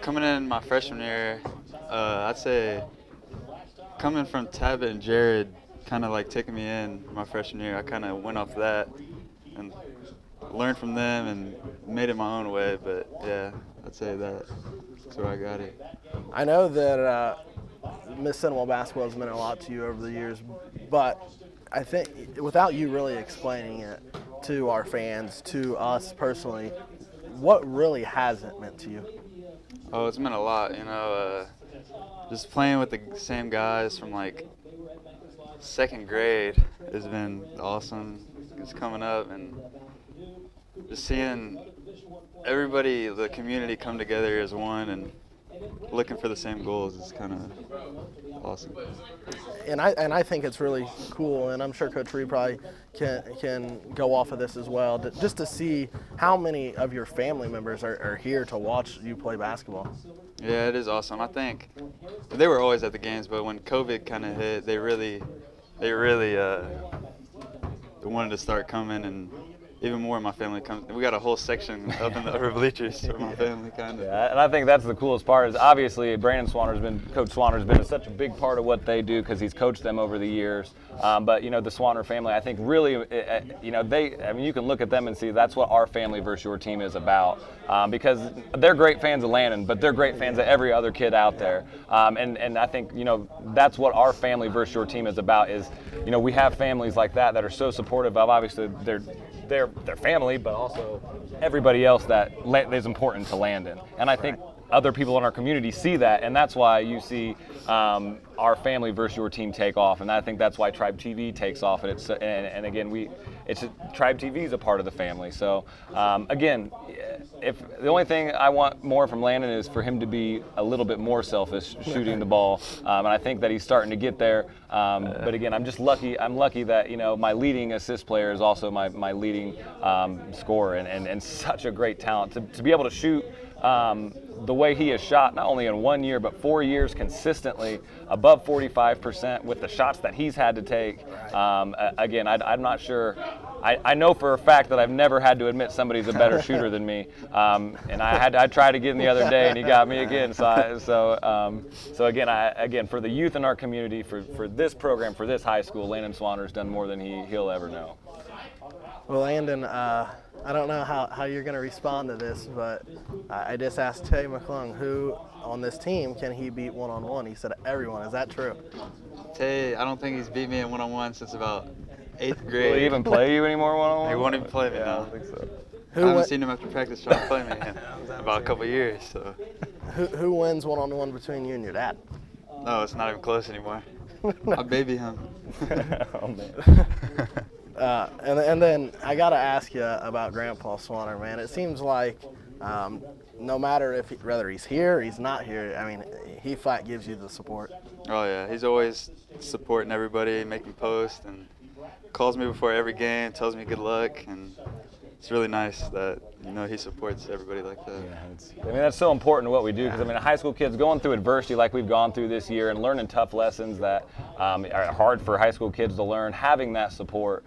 Speaker 11: coming in my freshman year, I'd say coming from Tabit and Jared kind of like taking me in my freshman year, I kind of went off that and learned from them and made it my own way. But yeah, I'd say that's where I got it.
Speaker 1: I know that Mississinewa basketball has meant a lot to you over the years, but I think without you really explaining it to our fans, to us personally, what really has it meant to you?
Speaker 11: Oh, it's meant a lot, just playing with the same guys from like 2nd grade has been awesome. It's coming up and just seeing everybody, the community come together as one and looking for the same goals is kind of awesome.
Speaker 1: And I think it's really cool, and I'm sure Coach Reed probably can go off of this as well, just to see how many of your family members are here to watch you play basketball.
Speaker 11: Yeah, it is awesome. I think they were always at the games, but when COVID kind of hit, they really wanted to start coming, and even more of my family comes. We got a whole section up in the upper bleachers for my family, kind of.
Speaker 2: Yeah, and I think that's the coolest part is obviously Coach Swanner's been such a big part of what they do because he's coached them over the years. But the Swanner family, I think really, you can look at them and see that's what our family versus your team is about. Because they're great fans of Landon, but they're great fans of every other kid out there. And I think, that's what our family versus your team is about is, we have families like that are so supportive of obviously their family, but also everybody else that is important to Landon. And I think other people in our community see that, and that's why you see our family versus your team take off, and I think that's why TribeTV takes off. And TribeTV is a part of the family. So again, if the only thing I want more from Landon is for him to be a little bit more selfish shooting the ball, and I think that he's starting to get there. But again, I'm just lucky. I'm lucky that my leading assist player is also my leading scorer, and such a great talent to be able to shoot. The way he has shot, not only in 1 year, but 4 years consistently, above 45% with the shots that he's had to take. Again, I'm not sure. I know for a fact that I've never had to admit somebody's a better shooter than me. And I tried again the other day, and he got me again. So again, for the youth in our community, for this program, for this high school, Landon Swanner's done more than he'll ever know.
Speaker 1: Well, Landon, I don't know how you're going to respond to this, but I just asked Tay Mcclung who on this team can he beat one-on-one. He said everyone. Is that true?
Speaker 11: Tay, I don't think he's beat me in one-on-one since about 8th grade.
Speaker 2: Will he even play you anymore one-on-one?
Speaker 11: He won't even play me now.
Speaker 2: I don't think so.
Speaker 11: I haven't seen him after practice trying to play me in about a couple of years. So.
Speaker 1: Who wins one-on-one between you and your dad?
Speaker 11: No, it's not even close anymore. I baby him.
Speaker 2: Oh, man.
Speaker 1: And then I got to ask you about Grandpa Swanner, man. It seems like No matter whether he's here or he's not here, I mean, he flat gives you the support.
Speaker 11: Oh yeah, he's always supporting everybody, making posts, and calls me before every game, tells me good luck, and it's really nice that he supports everybody like that.
Speaker 2: Yeah, I mean, that's so important to what we do, because I mean, high school kids going through adversity like we've gone through this year and learning tough lessons that are hard for high school kids to learn, having that support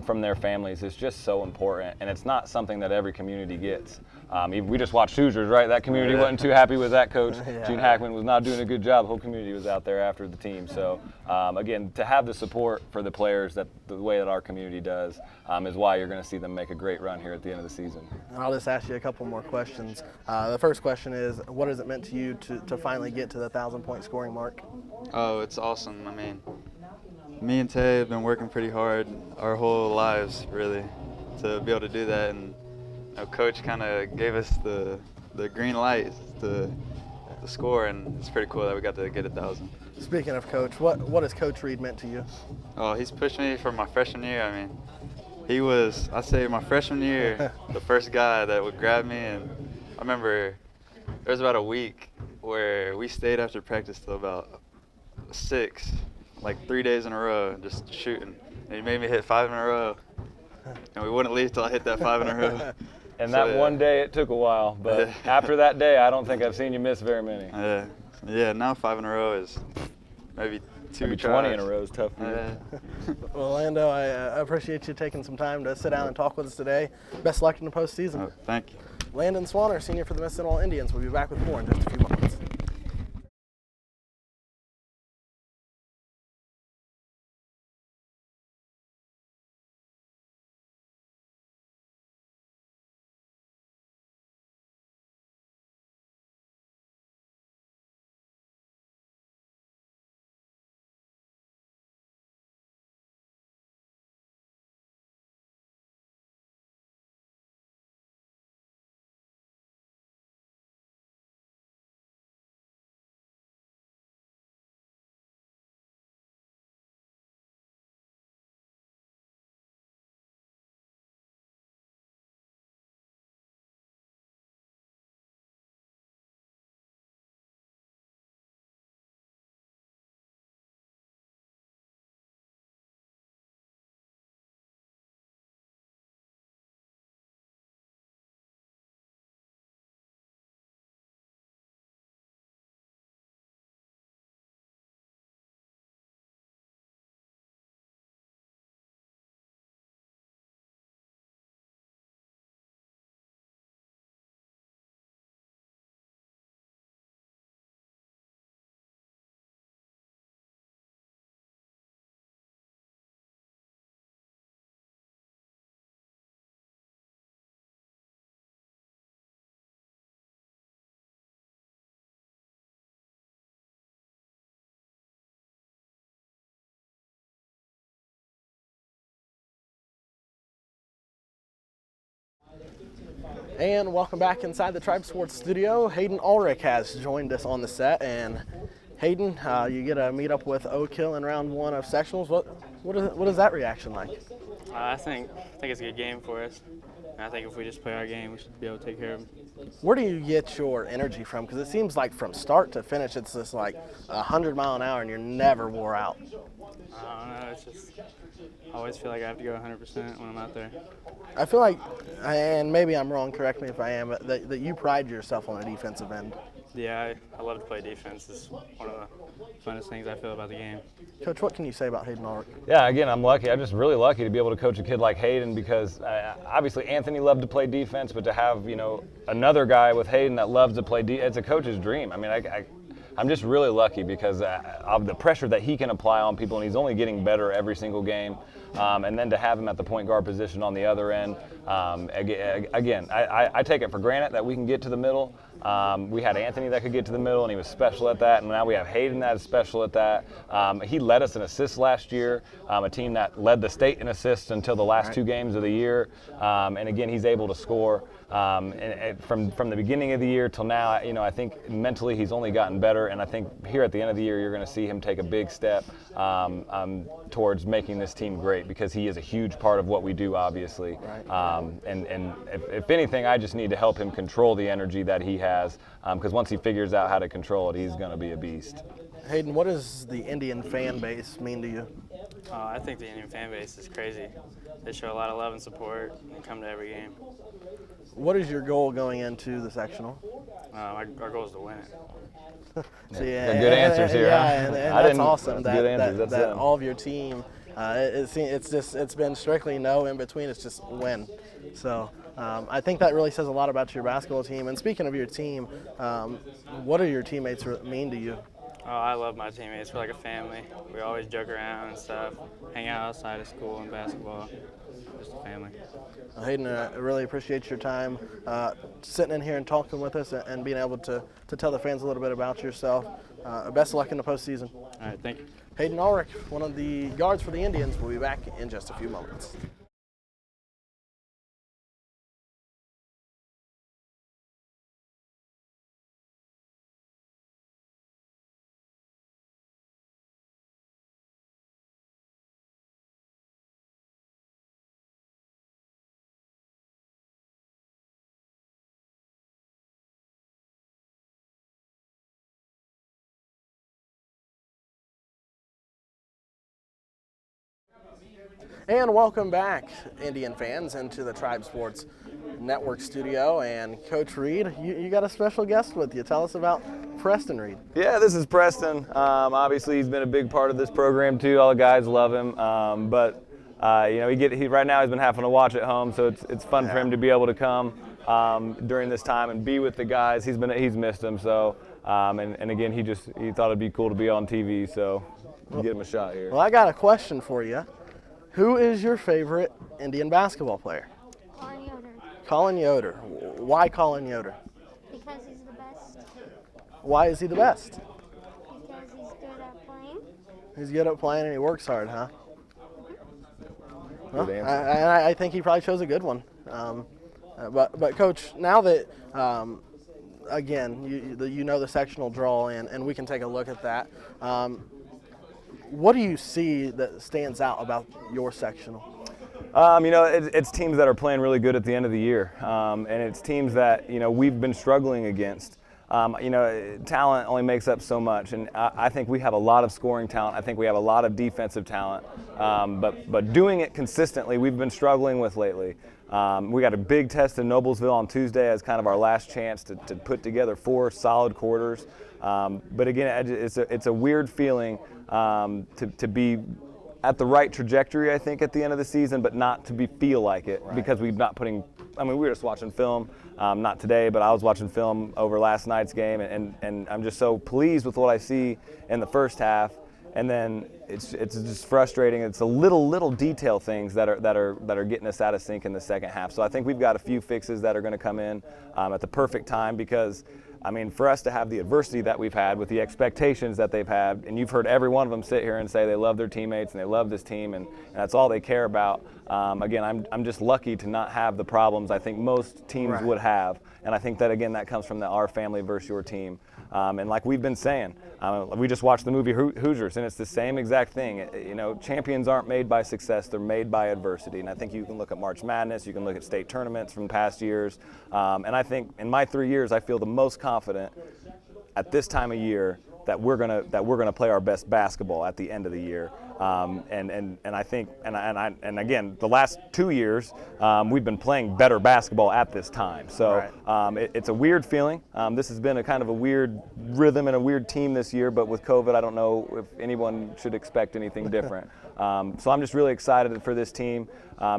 Speaker 2: from their families is just so important, and it's not something that every community gets. We just watched Hoosiers, right? That community wasn't too happy with that coach. Gene Hackman was not doing a good job. The whole community was out there after the team. So, again, to have the support for the players the way that our community does is why you're going to see them make a great run here at the end of the season.
Speaker 1: And I'll just ask you a couple more questions. The first question is, what has it meant to you to finally get to the 1,000-point scoring mark?
Speaker 11: Oh, it's awesome. I mean, me and Tay have been working pretty hard our whole lives, really, to be able to do that. And Coach kind of gave us the green light to score, and it's pretty cool that we got to get 1,000.
Speaker 1: Speaking of Coach, what has Coach Reed meant to you?
Speaker 11: Oh, he's pushed me from my freshman year. I mean, he was, I say my freshman year, the first guy that would grab me. And I remember there was about a week where we stayed after practice till about 6, like 3 days in a row, just shooting. And he made me hit 5 in a row. And we wouldn't leave till I hit that 5 in a row.
Speaker 2: And that one day, it took a while, but after that day, I don't think I've seen you miss very many.
Speaker 11: Yeah, now 5 in a row is maybe 2
Speaker 2: maybe 20 in a row is tough for you.
Speaker 1: Well, Lando, I appreciate you taking some time to sit down and talk with us today. Best luck in the postseason.
Speaker 11: Oh, thank you.
Speaker 1: Landon Swanner, senior for the Mississinewa Indians. We'll be back with more in just a few moments. And welcome back inside the Tribe Sports studio. Hayden Ulrich has joined us on the set. And Hayden, you get to meet up with Oak Hill in round 1 of sectionals. What is that reaction like?
Speaker 12: I think it's a good game for us. And I think if we just play our game, we should be able to take care of them.
Speaker 1: Where do you get your energy from? Because it seems like from start to finish, it's just like 100 mile an hour and you're never wore out.
Speaker 12: I don't know. It's just I always feel like I have to go 100% when I'm out there.
Speaker 1: I feel like, and maybe I'm wrong, correct me if I am, but that you pride yourself on the defensive end.
Speaker 12: Yeah, I love to play defense. It's one of the funnest things I feel about the game.
Speaker 1: Coach, what can you say about Hayden Ulrich?
Speaker 2: Yeah, again, I'm lucky. I'm just really lucky to be able to coach a kid like Hayden because obviously Anthony loved to play defense, but to have, another guy with Hayden that loves to play it's a coach's dream. I mean, I'm just really lucky because of the pressure that he can apply on people, and he's only getting better every single game. And then to have him at the point guard position on the other end, again, I take it for granted that we can get to the middle. We had Anthony that could get to the middle, and he was special at that. And now we have Hayden that is special at that. He led us in assists last year, a team that led the state in assists until the last 2 games of the year. And again, he's able to score. And from the beginning of the year till now, I think mentally he's only gotten better, and I think here at the end of the year you're going to see him take a big step towards making this team great, because he is a huge part of what we do, obviously. Right. And if anything, I just need to help him control the energy that he has, because once he figures out how to control it, he's going to be a beast.
Speaker 1: Hayden, what does the Indian fan base mean to you?
Speaker 12: I think the Indian fan base is crazy. They show a lot of love and support and come to every game.
Speaker 1: What is your goal going into the sectional?
Speaker 12: Our goal is to win it.
Speaker 2: Good answers here.
Speaker 1: Yeah, and that's awesome that
Speaker 2: all
Speaker 1: all of your team, it's been strictly no in between. It's just win. So I think that really says a lot about your basketball team. And speaking of your team, what do your teammates mean to you?
Speaker 12: Oh, I love my teammates. We're like a family. We always joke around and stuff, hang out outside of school and basketball. Just a family.
Speaker 1: Well, Hayden, I really appreciate your time sitting in here and talking with us and being able to tell the fans a little bit about yourself. Best of luck in the postseason.
Speaker 12: All right, thank you.
Speaker 1: Hayden Ulrich, one of the guards for the Indians, will be back in just a few moments. And welcome back, Indian fans, into the Tribe Sports Network studio. And Coach Reed, you got a special guest with you. Tell us about Preston Reed.
Speaker 2: Yeah, this is Preston. Obviously, he's been a big part of this program too. All the guys love him. But he right now he's been having to watch at home, so it's fun for him to be able to come during this time and be with the guys. He's missed them. So and again, he thought it'd be cool to be on TV. So we'll get him a shot here.
Speaker 1: Well, I got a question for you. Who is your favorite Indian basketball player?
Speaker 13: Colin Yoder.
Speaker 1: Colin Yoder. Why Colin Yoder?
Speaker 13: Because he's the best.
Speaker 1: Why is he the best?
Speaker 13: Because he's good at playing.
Speaker 1: He's good at playing and he works hard, huh?
Speaker 2: Good answer.
Speaker 1: I think he probably chose a good one. But Coach, now that again you know the sectional draw and we can take a look at that. What do you see that stands out about your sectional?
Speaker 2: It's teams that are playing really good at the end of the year, and it's teams that we've been struggling against. Talent only makes up so much, and I think we have a lot of scoring talent. I think we have a lot of defensive talent, but doing it consistently, we've been struggling with lately. We got a big test in Noblesville on Tuesday as kind of our last chance to put together 4 solid quarters. But again, it's a weird feeling to be at the right trajectory, I think, at the end of the season, but not to feel like it, because we've not putting. I mean, we were just watching film, not today, but I was watching film over last night's game, and I'm just so pleased with what I see in the first half. And then it's just frustrating. It's the little detail things that are getting us out of sync in the second half. So I think we've got a few fixes that are going to come in at the perfect time, because I mean, for us to have the adversity that we've had with the expectations that they've had, and you've heard every one of them sit here and say they love their teammates and they love this team, and that's all they care about. Again, I'm just lucky to not have the problems I think most teams would have, and I think that again that comes from the our family versus your team. And like we've been saying, we just watched the movie Hoosiers, and it's the same exact thing. Champions aren't made by success; they're made by adversity. And I think you can look at March Madness, you can look at state tournaments from past years, and I think in my 3 years, I feel the most confident at this time of year that we're gonna play our best basketball at the end of the year. And I think and again, the last 2 years we've been playing better basketball at this time. So it's a weird feeling. This has been a kind of a weird rhythm and a weird team this year, but with COVID, I don't know if anyone should expect anything different. So I'm just really excited for this team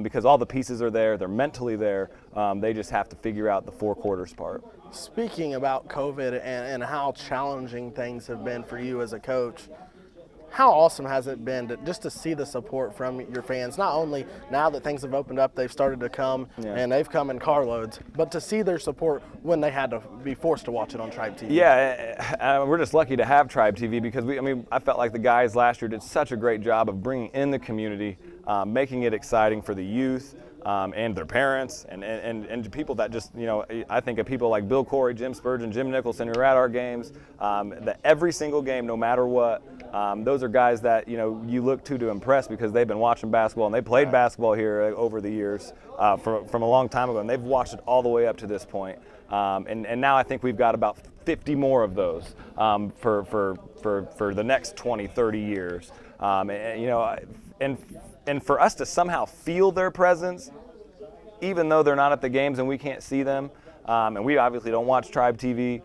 Speaker 2: because all the pieces are there. They're mentally there. They just have to figure out the 4 quarters part.
Speaker 1: Speaking about COVID and how challenging things have been for you as a coach, how awesome has it been just to see the support from your fans? Not only now that things have opened up, they've started to come, and they've come in carloads, but to see their support when they had to be forced to watch it on TribeTV.
Speaker 2: Yeah, we're just lucky to have TribeTV because I felt like the guys last year did such a great job of bringing in the community, making it exciting for the youth, and their parents and people that just, I think of people like Bill Corey, Jim Spurgeon, Jim Nicholson, who are at our games, that every single game, no matter what, those are guys that, you look to impress because they've been watching basketball and they played basketball here over the years from a long time ago, and they've watched it all the way up to this point. And now I think we've got about 50 more of those for the next 20, 30 years. And for us to somehow feel their presence, even though they're not at the games and we can't see them, and we obviously don't watch TribeTV,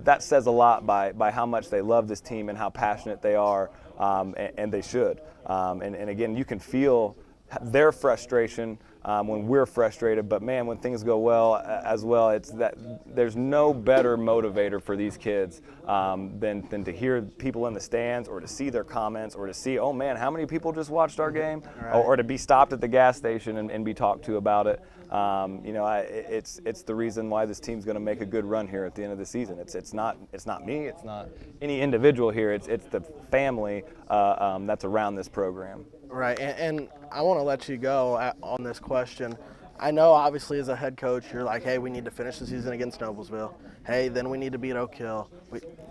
Speaker 2: that says a lot by how much they love this team and how passionate they are, and they should. And again, you can feel their frustration when we're frustrated, but man, when things go well as well, it's that there's no better motivator for these kids than to hear people in the stands or to see their comments or to see, oh man, how many people just watched our game, or to be stopped at the gas station and be talked to about it. It's the reason why this team's going to make a good run here at the end of the season. It's not me, it's not any individual here. It's the family that's around this program.
Speaker 1: Right, and I want to let you go on this question. I know obviously as a head coach, you're like, hey, we need to finish the season against Noblesville. Hey, then we need to beat Oak Hill.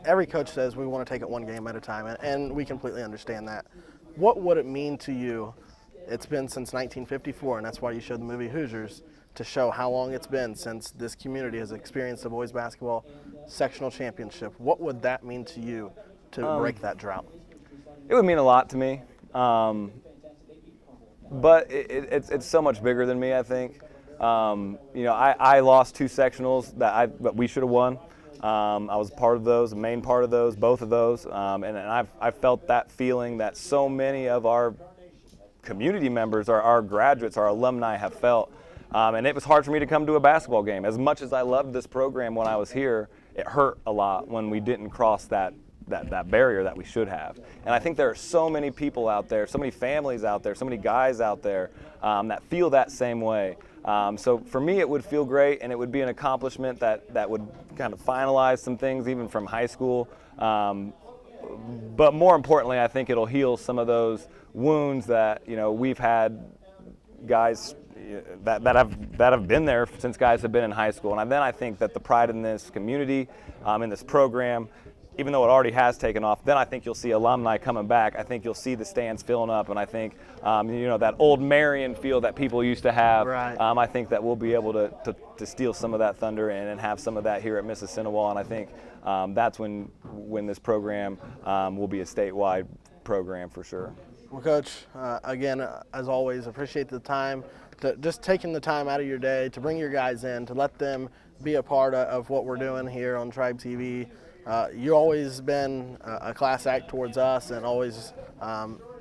Speaker 1: Every coach says we want to take it one game at a time, and we completely understand that. What would it mean to you? It's been since 1954, and that's why you showed the movie Hoosiers, to show how long it's been since this community has experienced a boys basketball sectional championship. What would that mean to you to break that drought?
Speaker 2: It would mean a lot to me. But it's so much bigger than me, I think. I lost 2 sectionals that we should have won. I was part of those, a main part of those, both of those. And I've felt that feeling that so many of our community members, our graduates, our alumni have felt. And it was hard for me to come to a basketball game. As much as I loved this program when I was here, it hurt a lot when we didn't cross that barrier that we should have. And I think there are so many people out there, so many families out there, so many guys out there that feel that same way. So for me, it would feel great, and it would be an accomplishment that would kind of finalize some things even from high school. But more importantly, I think it'll heal some of those wounds that we've had guys that have been there since guys have been in high school. And then I think that the pride in this community, in this program, even though it already has taken off, then I think you'll see alumni coming back. I think you'll see the stands filling up, and I think that old Marion feel that people used to have.
Speaker 1: Right.
Speaker 2: I think that we'll be able to steal some of that thunder and have some of that here at Mississinewa, and I think that's when this program will be a statewide program for sure.
Speaker 1: Well, Coach, again, as always, appreciate the time, just taking the time out of your day to bring your guys in, to let them be a part of what we're doing here on TribeTV. You've always been a class act towards us, and always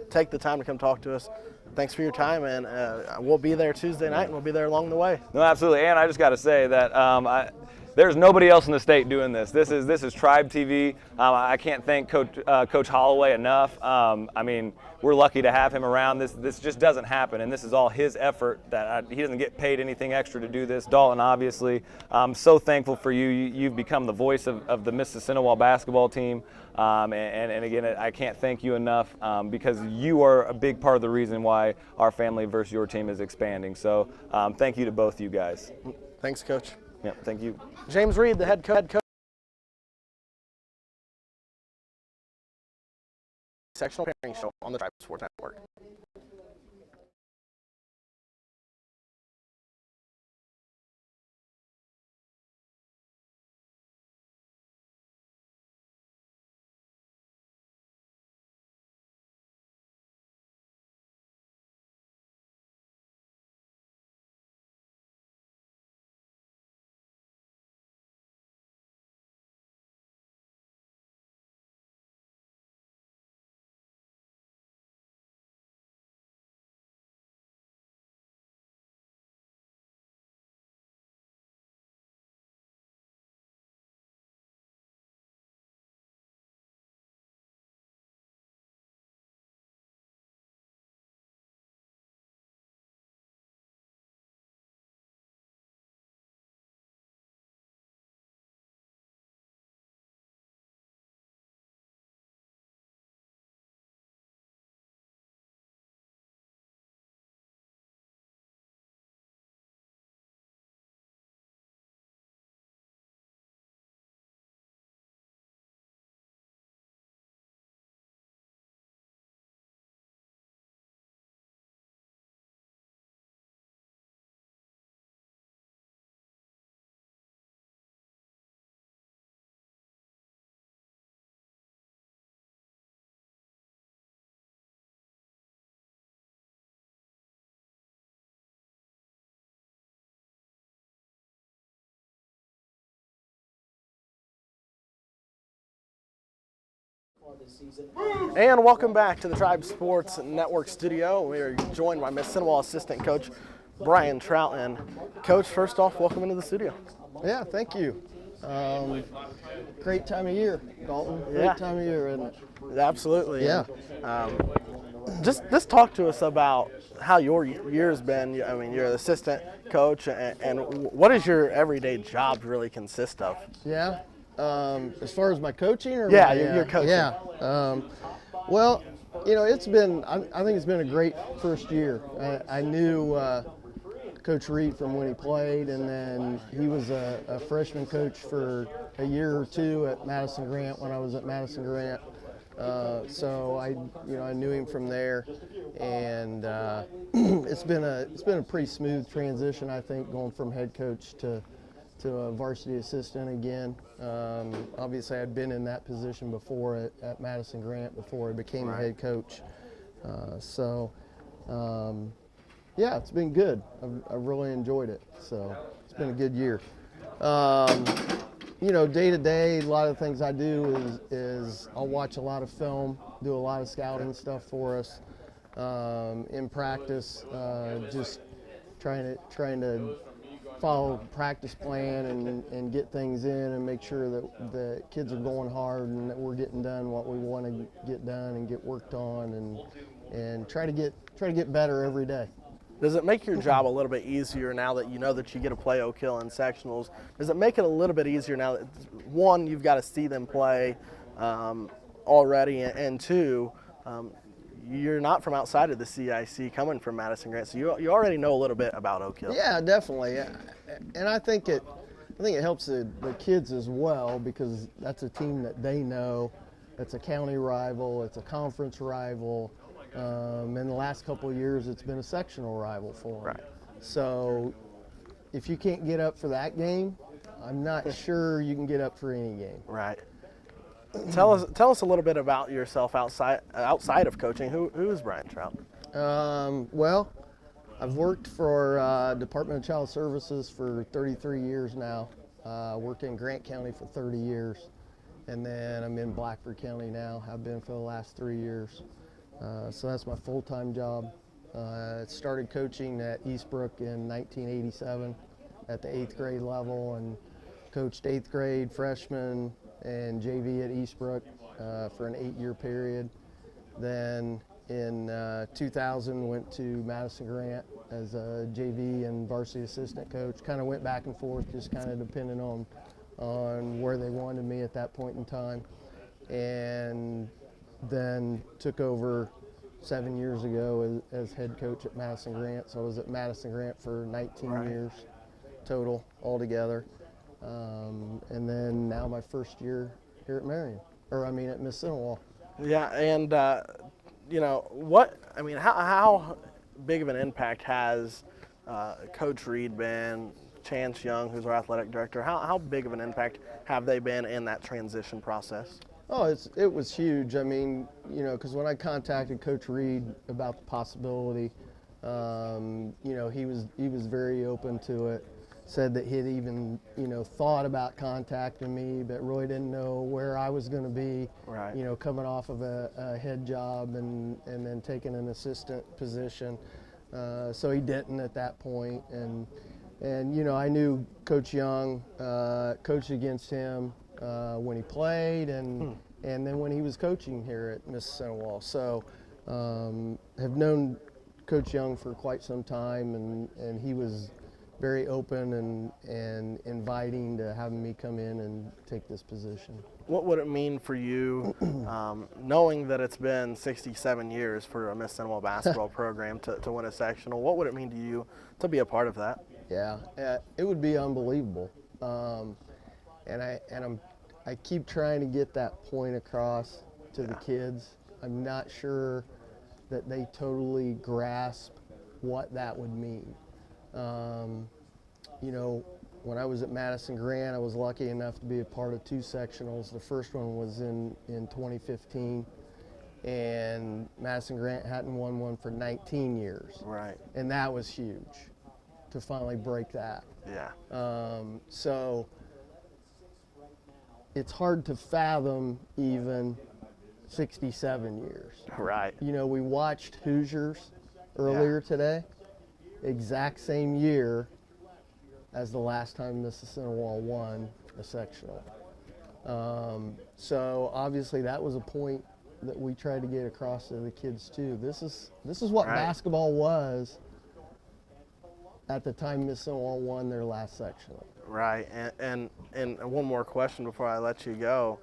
Speaker 1: take the time to come talk to us. Thanks for your time, and we'll be there Tuesday night, and we'll be there along the way.
Speaker 2: No, absolutely, and I just got to say that there's nobody else in the state doing this. This is TribeTV. I can't thank Coach Holloway enough. We're lucky to have him around. This just doesn't happen, and this is all his effort. That he doesn't get paid anything extra to do this. Dalton, obviously, I'm so thankful for you. You've become the voice of the Mississinewa basketball team, and again, I can't thank you enough because you are a big part of the reason why our family versus your team is expanding. So thank you to both you guys.
Speaker 1: Thanks, Coach.
Speaker 2: Yep, thank you.
Speaker 1: James Reed, the head coach. Sectional Pairing Show on the Tribe Sports Network. And welcome back to the Tribe Sports Network studio. We are joined by Mississinewa assistant coach Brian Trout. And Coach, first off, welcome into the studio.
Speaker 14: Yeah, thank you. Great time of year, Dalton. Great time of year, isn't it?
Speaker 1: Absolutely.
Speaker 14: Yeah.
Speaker 1: Just talk to us about how your year's been. I mean, you're an assistant coach, and what does your everyday job really consist of?
Speaker 14: Yeah. As far as my coaching, or
Speaker 1: yeah, your coaching.
Speaker 14: Yeah. Well, you know, it's been. I think it's been a great first year. I knew Coach Reed from when he played, and then he was a freshman coach for a year or two at Madison Grant when I was at Madison Grant. So I knew him from there, and it's been a pretty smooth transition, I think, going from head coach to a varsity assistant again. Obviously, I'd been in that position before at Madison Grant before I became a head coach. Yeah, it's been good. I've really enjoyed it. So it's been a good year. You know, day to day, a lot of things I do is I'll watch a lot of film, do a lot of scouting stuff for us. In practice, just trying to follow practice plan and get things in and make sure that the kids are going hard and that we're getting done what we want to get done and get worked on and try to get better every day.
Speaker 1: Does it make your job a little bit easier now that you know that you get to play Oak Hill in sectionals? Does it make it a little bit easier now that, one, you've got to see them play already, and two, you're not from outside of the CIC coming from Madison Grant, so you already know a little bit about Oak Hill.
Speaker 14: Yeah, definitely. And I think it helps the kids as well, because that's a team that they know. It's a county rival. It's a conference rival. In the last couple of years, it's been a sectional rival for them.
Speaker 1: Right.
Speaker 14: So if you can't get up for that game, I'm not sure you can get up for any game.
Speaker 1: Right. Tell us a little bit about yourself outside of coaching. Who is Brian Trout?
Speaker 14: Well, I've worked for Department of Child Services for 33 years now. Worked in Grant County for 30 years, and then I'm in Blackford County now. I've been for the last 3 years. So that's my full-time job. Started coaching at Eastbrook in 1987 at the 8th grade level, and coached 8th grade, freshman, and JV at Eastbrook for an 8-year period. Then in 2000 went to Madison Grant as a JV and varsity assistant coach. Kind of went back and forth, just kind of depending on where they wanted me at that point in time. And then took over 7 years ago as head coach at Madison Grant. So I was at Madison Grant for 19 years total altogether. And then now my first year here at at Mississinewa.
Speaker 1: Yeah, and you know, how big of an impact has Coach Reed been, Chance Young, who's our athletic director, how big of an impact have they been in that transition process?
Speaker 14: Oh, it was huge. I mean, you know, because when I contacted Coach Reed about the possibility, you know, he was very open to it. Said that he'd even, you know, thought about contacting me, but really didn't know where I was going to be.
Speaker 1: Right.
Speaker 14: You know, coming off of a head job and then taking an assistant position. So he didn't at that point. And you know, I knew Coach Young, coached against him when he played, and then when he was coaching here at Mississinewa. So have known Coach Young for quite some time, and he was very open and inviting to having me come in and take this position.
Speaker 1: What would it mean for you, knowing that it's been 67 years for a Mississinewa basketball program to win a sectional? What would it mean to you to be a part of that?
Speaker 14: Yeah, it would be unbelievable. And I keep trying to get that point across to the kids. I'm not sure that they totally grasp what that would mean. You know, when I was at Madison Grant, I was lucky enough to be a part of 2 sectionals. The first one was in 2015, and Madison Grant hadn't won one for 19 years.
Speaker 1: Right.
Speaker 14: And that was huge to finally break that.
Speaker 1: Yeah.
Speaker 14: So it's hard to fathom even 67 years.
Speaker 1: Right.
Speaker 14: You know, we watched Hoosiers earlier today, exact same year as the last time Mississinewa won a sectional. So obviously that was a point that we tried to get across to the kids too. This is what basketball was at the time Mississinewa won their last sectional.
Speaker 1: Right, and one more question before I let you go.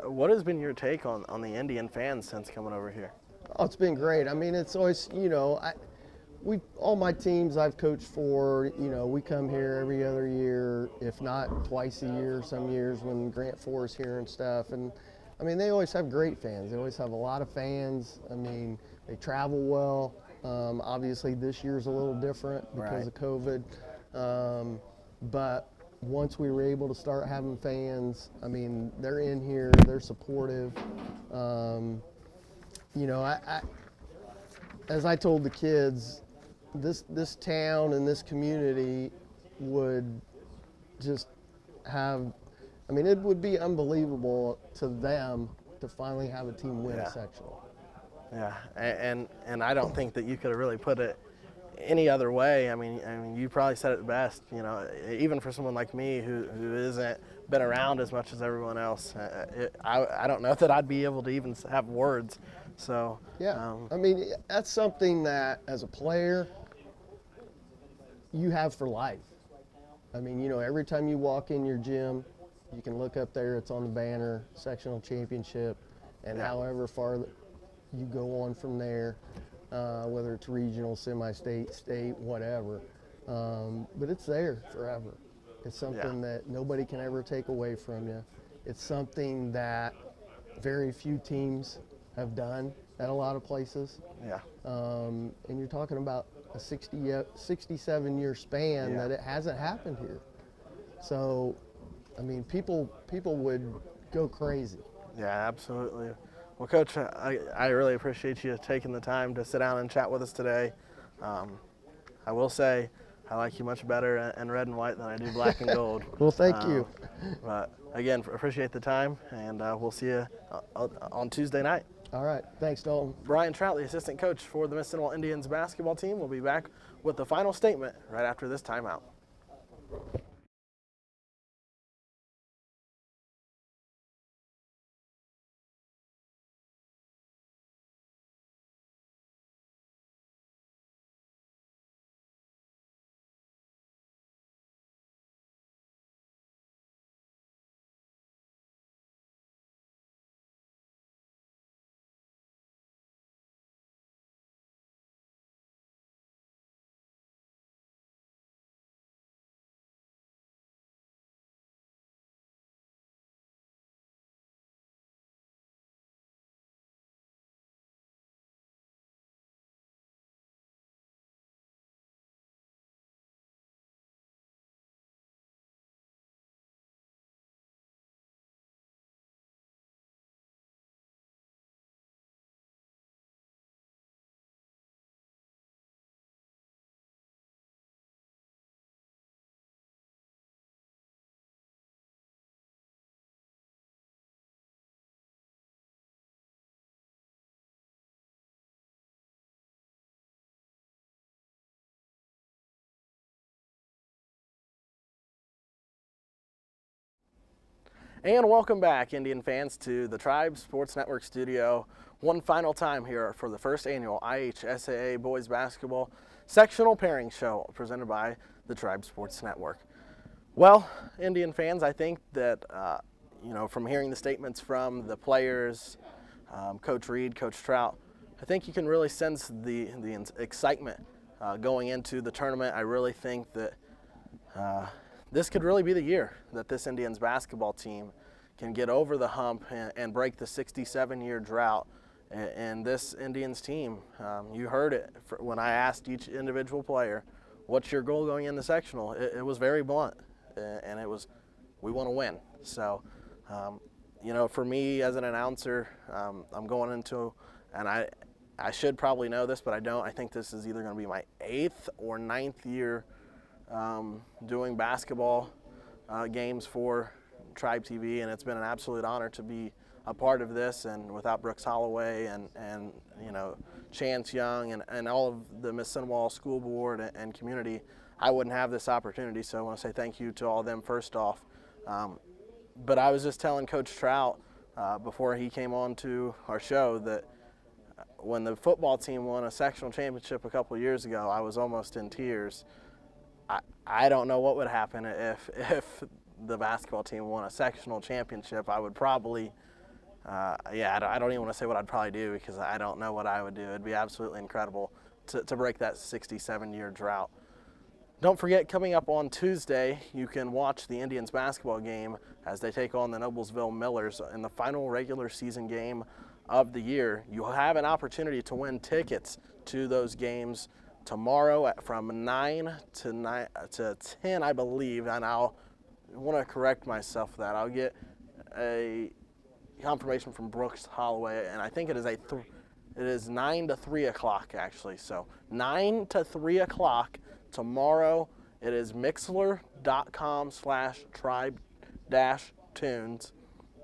Speaker 1: What has been your take on the Indian fans since coming over here?
Speaker 14: Oh, it's been great. I mean, it's always, you know, all my teams I've coached for, you know, we come here every other year, if not twice a year, some years when Grant Forest here and stuff. And I mean, they always have great fans. They always have a lot of fans. I mean, they travel well. Obviously, this year's a little different because of COVID. But once we were able to start having fans, I mean, they're in here, they're supportive. You know, as I told the kids, this town and this community would just have, I mean, it would be unbelievable to them to finally have a team win a sectional.
Speaker 1: Yeah, and I don't think that you could have really put it any other way. I mean, you probably said it best. You know, even for someone like me who isn't been around as much as everyone else, I don't know that I'd be able to even have words. So
Speaker 14: yeah, I mean, that's something that as a player you have for life. I mean, you know, every time you walk in your gym, you can look up there, it's on the banner, sectional championship, and however far you go on from there, whether it's regional, semi-state, state, whatever. But it's there forever. It's something that nobody can ever take away from you. It's something that very few teams have done at a lot of places.
Speaker 1: Yeah.
Speaker 14: And you're talking about a 67-year span that it hasn't happened here. So, I mean, people would go crazy.
Speaker 1: Yeah, absolutely. Well, Coach, I really appreciate you taking the time to sit down and chat with us today. I will say I like you much better in red and white than I do black and gold.
Speaker 14: Well, thank you.
Speaker 1: But again, appreciate the time, and we'll see you on Tuesday night.
Speaker 14: All right. Thanks, Dalton.
Speaker 1: Brian Trout, the assistant coach for the Mississinewa Indians basketball team, will be back with the final statement right after this timeout. And welcome back, Indian fans, to the Tribe Sports Network studio. One final time here for the first annual IHSAA Boys Basketball Sectional Pairing Show presented by the Tribe Sports Network. Well, Indian fans, I think that, you know, from hearing the statements from the players, Coach Reed, Coach Trout, I think you can really sense the excitement going into the tournament. I really think that this could really be the year that this Indians basketball team can get over the hump and break the 67-year drought. And this Indians team, you heard it when I asked each individual player, what's your goal going in the sectional? It was very blunt, and it was, we want to win. So, you know, for me as an announcer, I'm going into, and I should probably know this, but I don't. I think this is either going to be my 8th or 9th year doing basketball games for TribeTV, and it's been an absolute honor to be a part of this. And without Brooks Holloway and you know, Chance Young and all of the Mississinewa School Board and community, I wouldn't have this opportunity. So I want to say thank you to all of them first off. But I was just telling Coach Trout before he came on to our show that when the football team won a sectional championship a couple years ago, I was almost in tears. I don't know what would happen if the basketball team won a sectional championship. I would probably, I don't even want to say what I'd probably do because I don't know what I would do. It'd be absolutely incredible to break that 67-year drought. Don't forget, coming up on Tuesday, you can watch the Indians basketball game as they take on the Noblesville Millers in the final regular season game of the year. You'll have an opportunity to win tickets to those games tomorrow from 9 to 10, I believe, and I'll want to correct myself for that. I'll get a confirmation from Brooks Holloway, and I think it is 9 to 3 o'clock actually. So 9 to 3 o'clock tomorrow. It is mixler.com/tribe-tunes.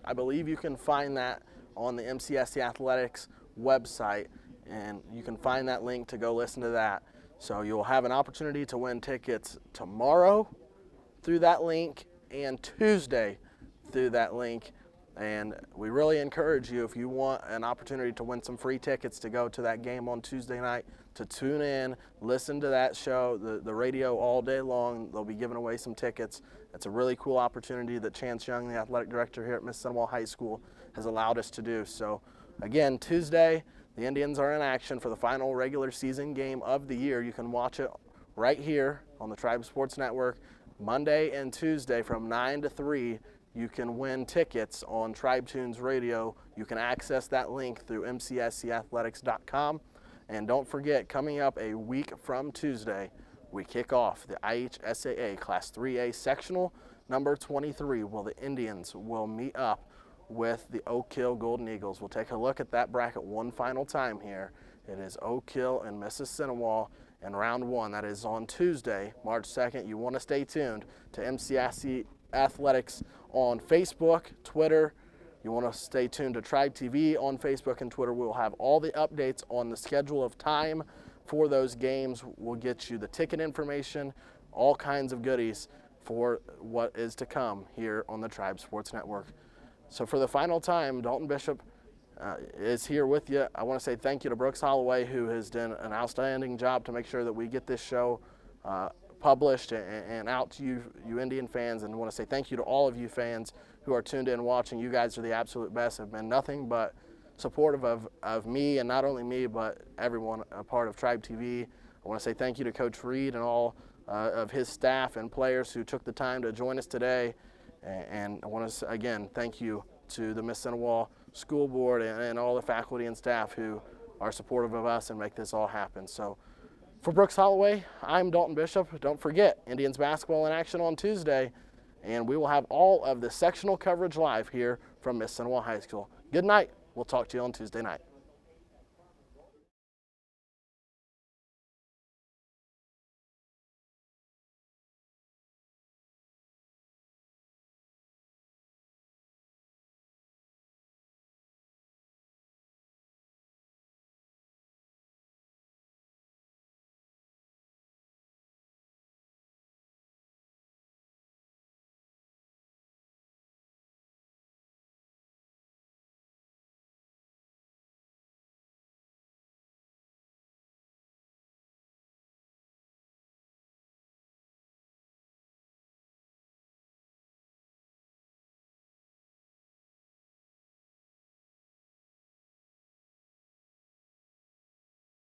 Speaker 1: I believe you can find that on the MCSC Athletics website, and you can find that link to go listen to that. So you'll have an opportunity to win tickets tomorrow through that link and Tuesday through that link. And we really encourage you, if you want an opportunity to win some free tickets to go to that game on Tuesday night, to tune in, listen to that show, the radio all day long. They'll be giving away some tickets. It's a really cool opportunity that Chance Young, the athletic director here at Mississinewa High School, has allowed us to do. So again, Tuesday, the Indians are in action for the final regular season game of the year. You can watch it right here on the Tribe Sports Network. Monday and Tuesday from 9 to 3, you can win tickets on Tribe Tunes Radio. You can access that link through mcscathletics.com. And don't forget, coming up a week from Tuesday, we kick off the IHSAA Class 3A Sectional number 23, where the Indians will meet up with the Oak Hill Golden Eagles. We'll take a look at that bracket one final time here. It is Oak Hill and Mississinewa in round one. That is on Tuesday, March 2nd. You want to stay tuned to MCSC Athletics on Facebook, Twitter. You want to stay tuned to TribeTV on Facebook and Twitter. We'll have all the updates on the schedule of time for those games. We'll get you the ticket information, all kinds of goodies for what is to come here on the Tribe Sports Network. So for the final time, Dalton Bishop is here with you. I want to say thank you to Brooks Holloway, who has done an outstanding job to make sure that we get this show published and out to you Indian fans, and I want to say thank you to all of you fans who are tuned in watching. You guys are the absolute best, have been nothing but supportive of me, and not only me, but everyone a part of TribeTV. I want to say thank you to Coach Reed and all of his staff and players who took the time to join us today, and I want to again thank you to the Mississinewa School Board and all the faculty and staff who are supportive of us and make this all happen. So for Brooks Holloway, I'm Dalton Bishop. Don't forget, Indians basketball in action on Tuesday, and we will have all of the sectional coverage live here from Mississinewa High School. Good night. We'll talk to you on Tuesday night.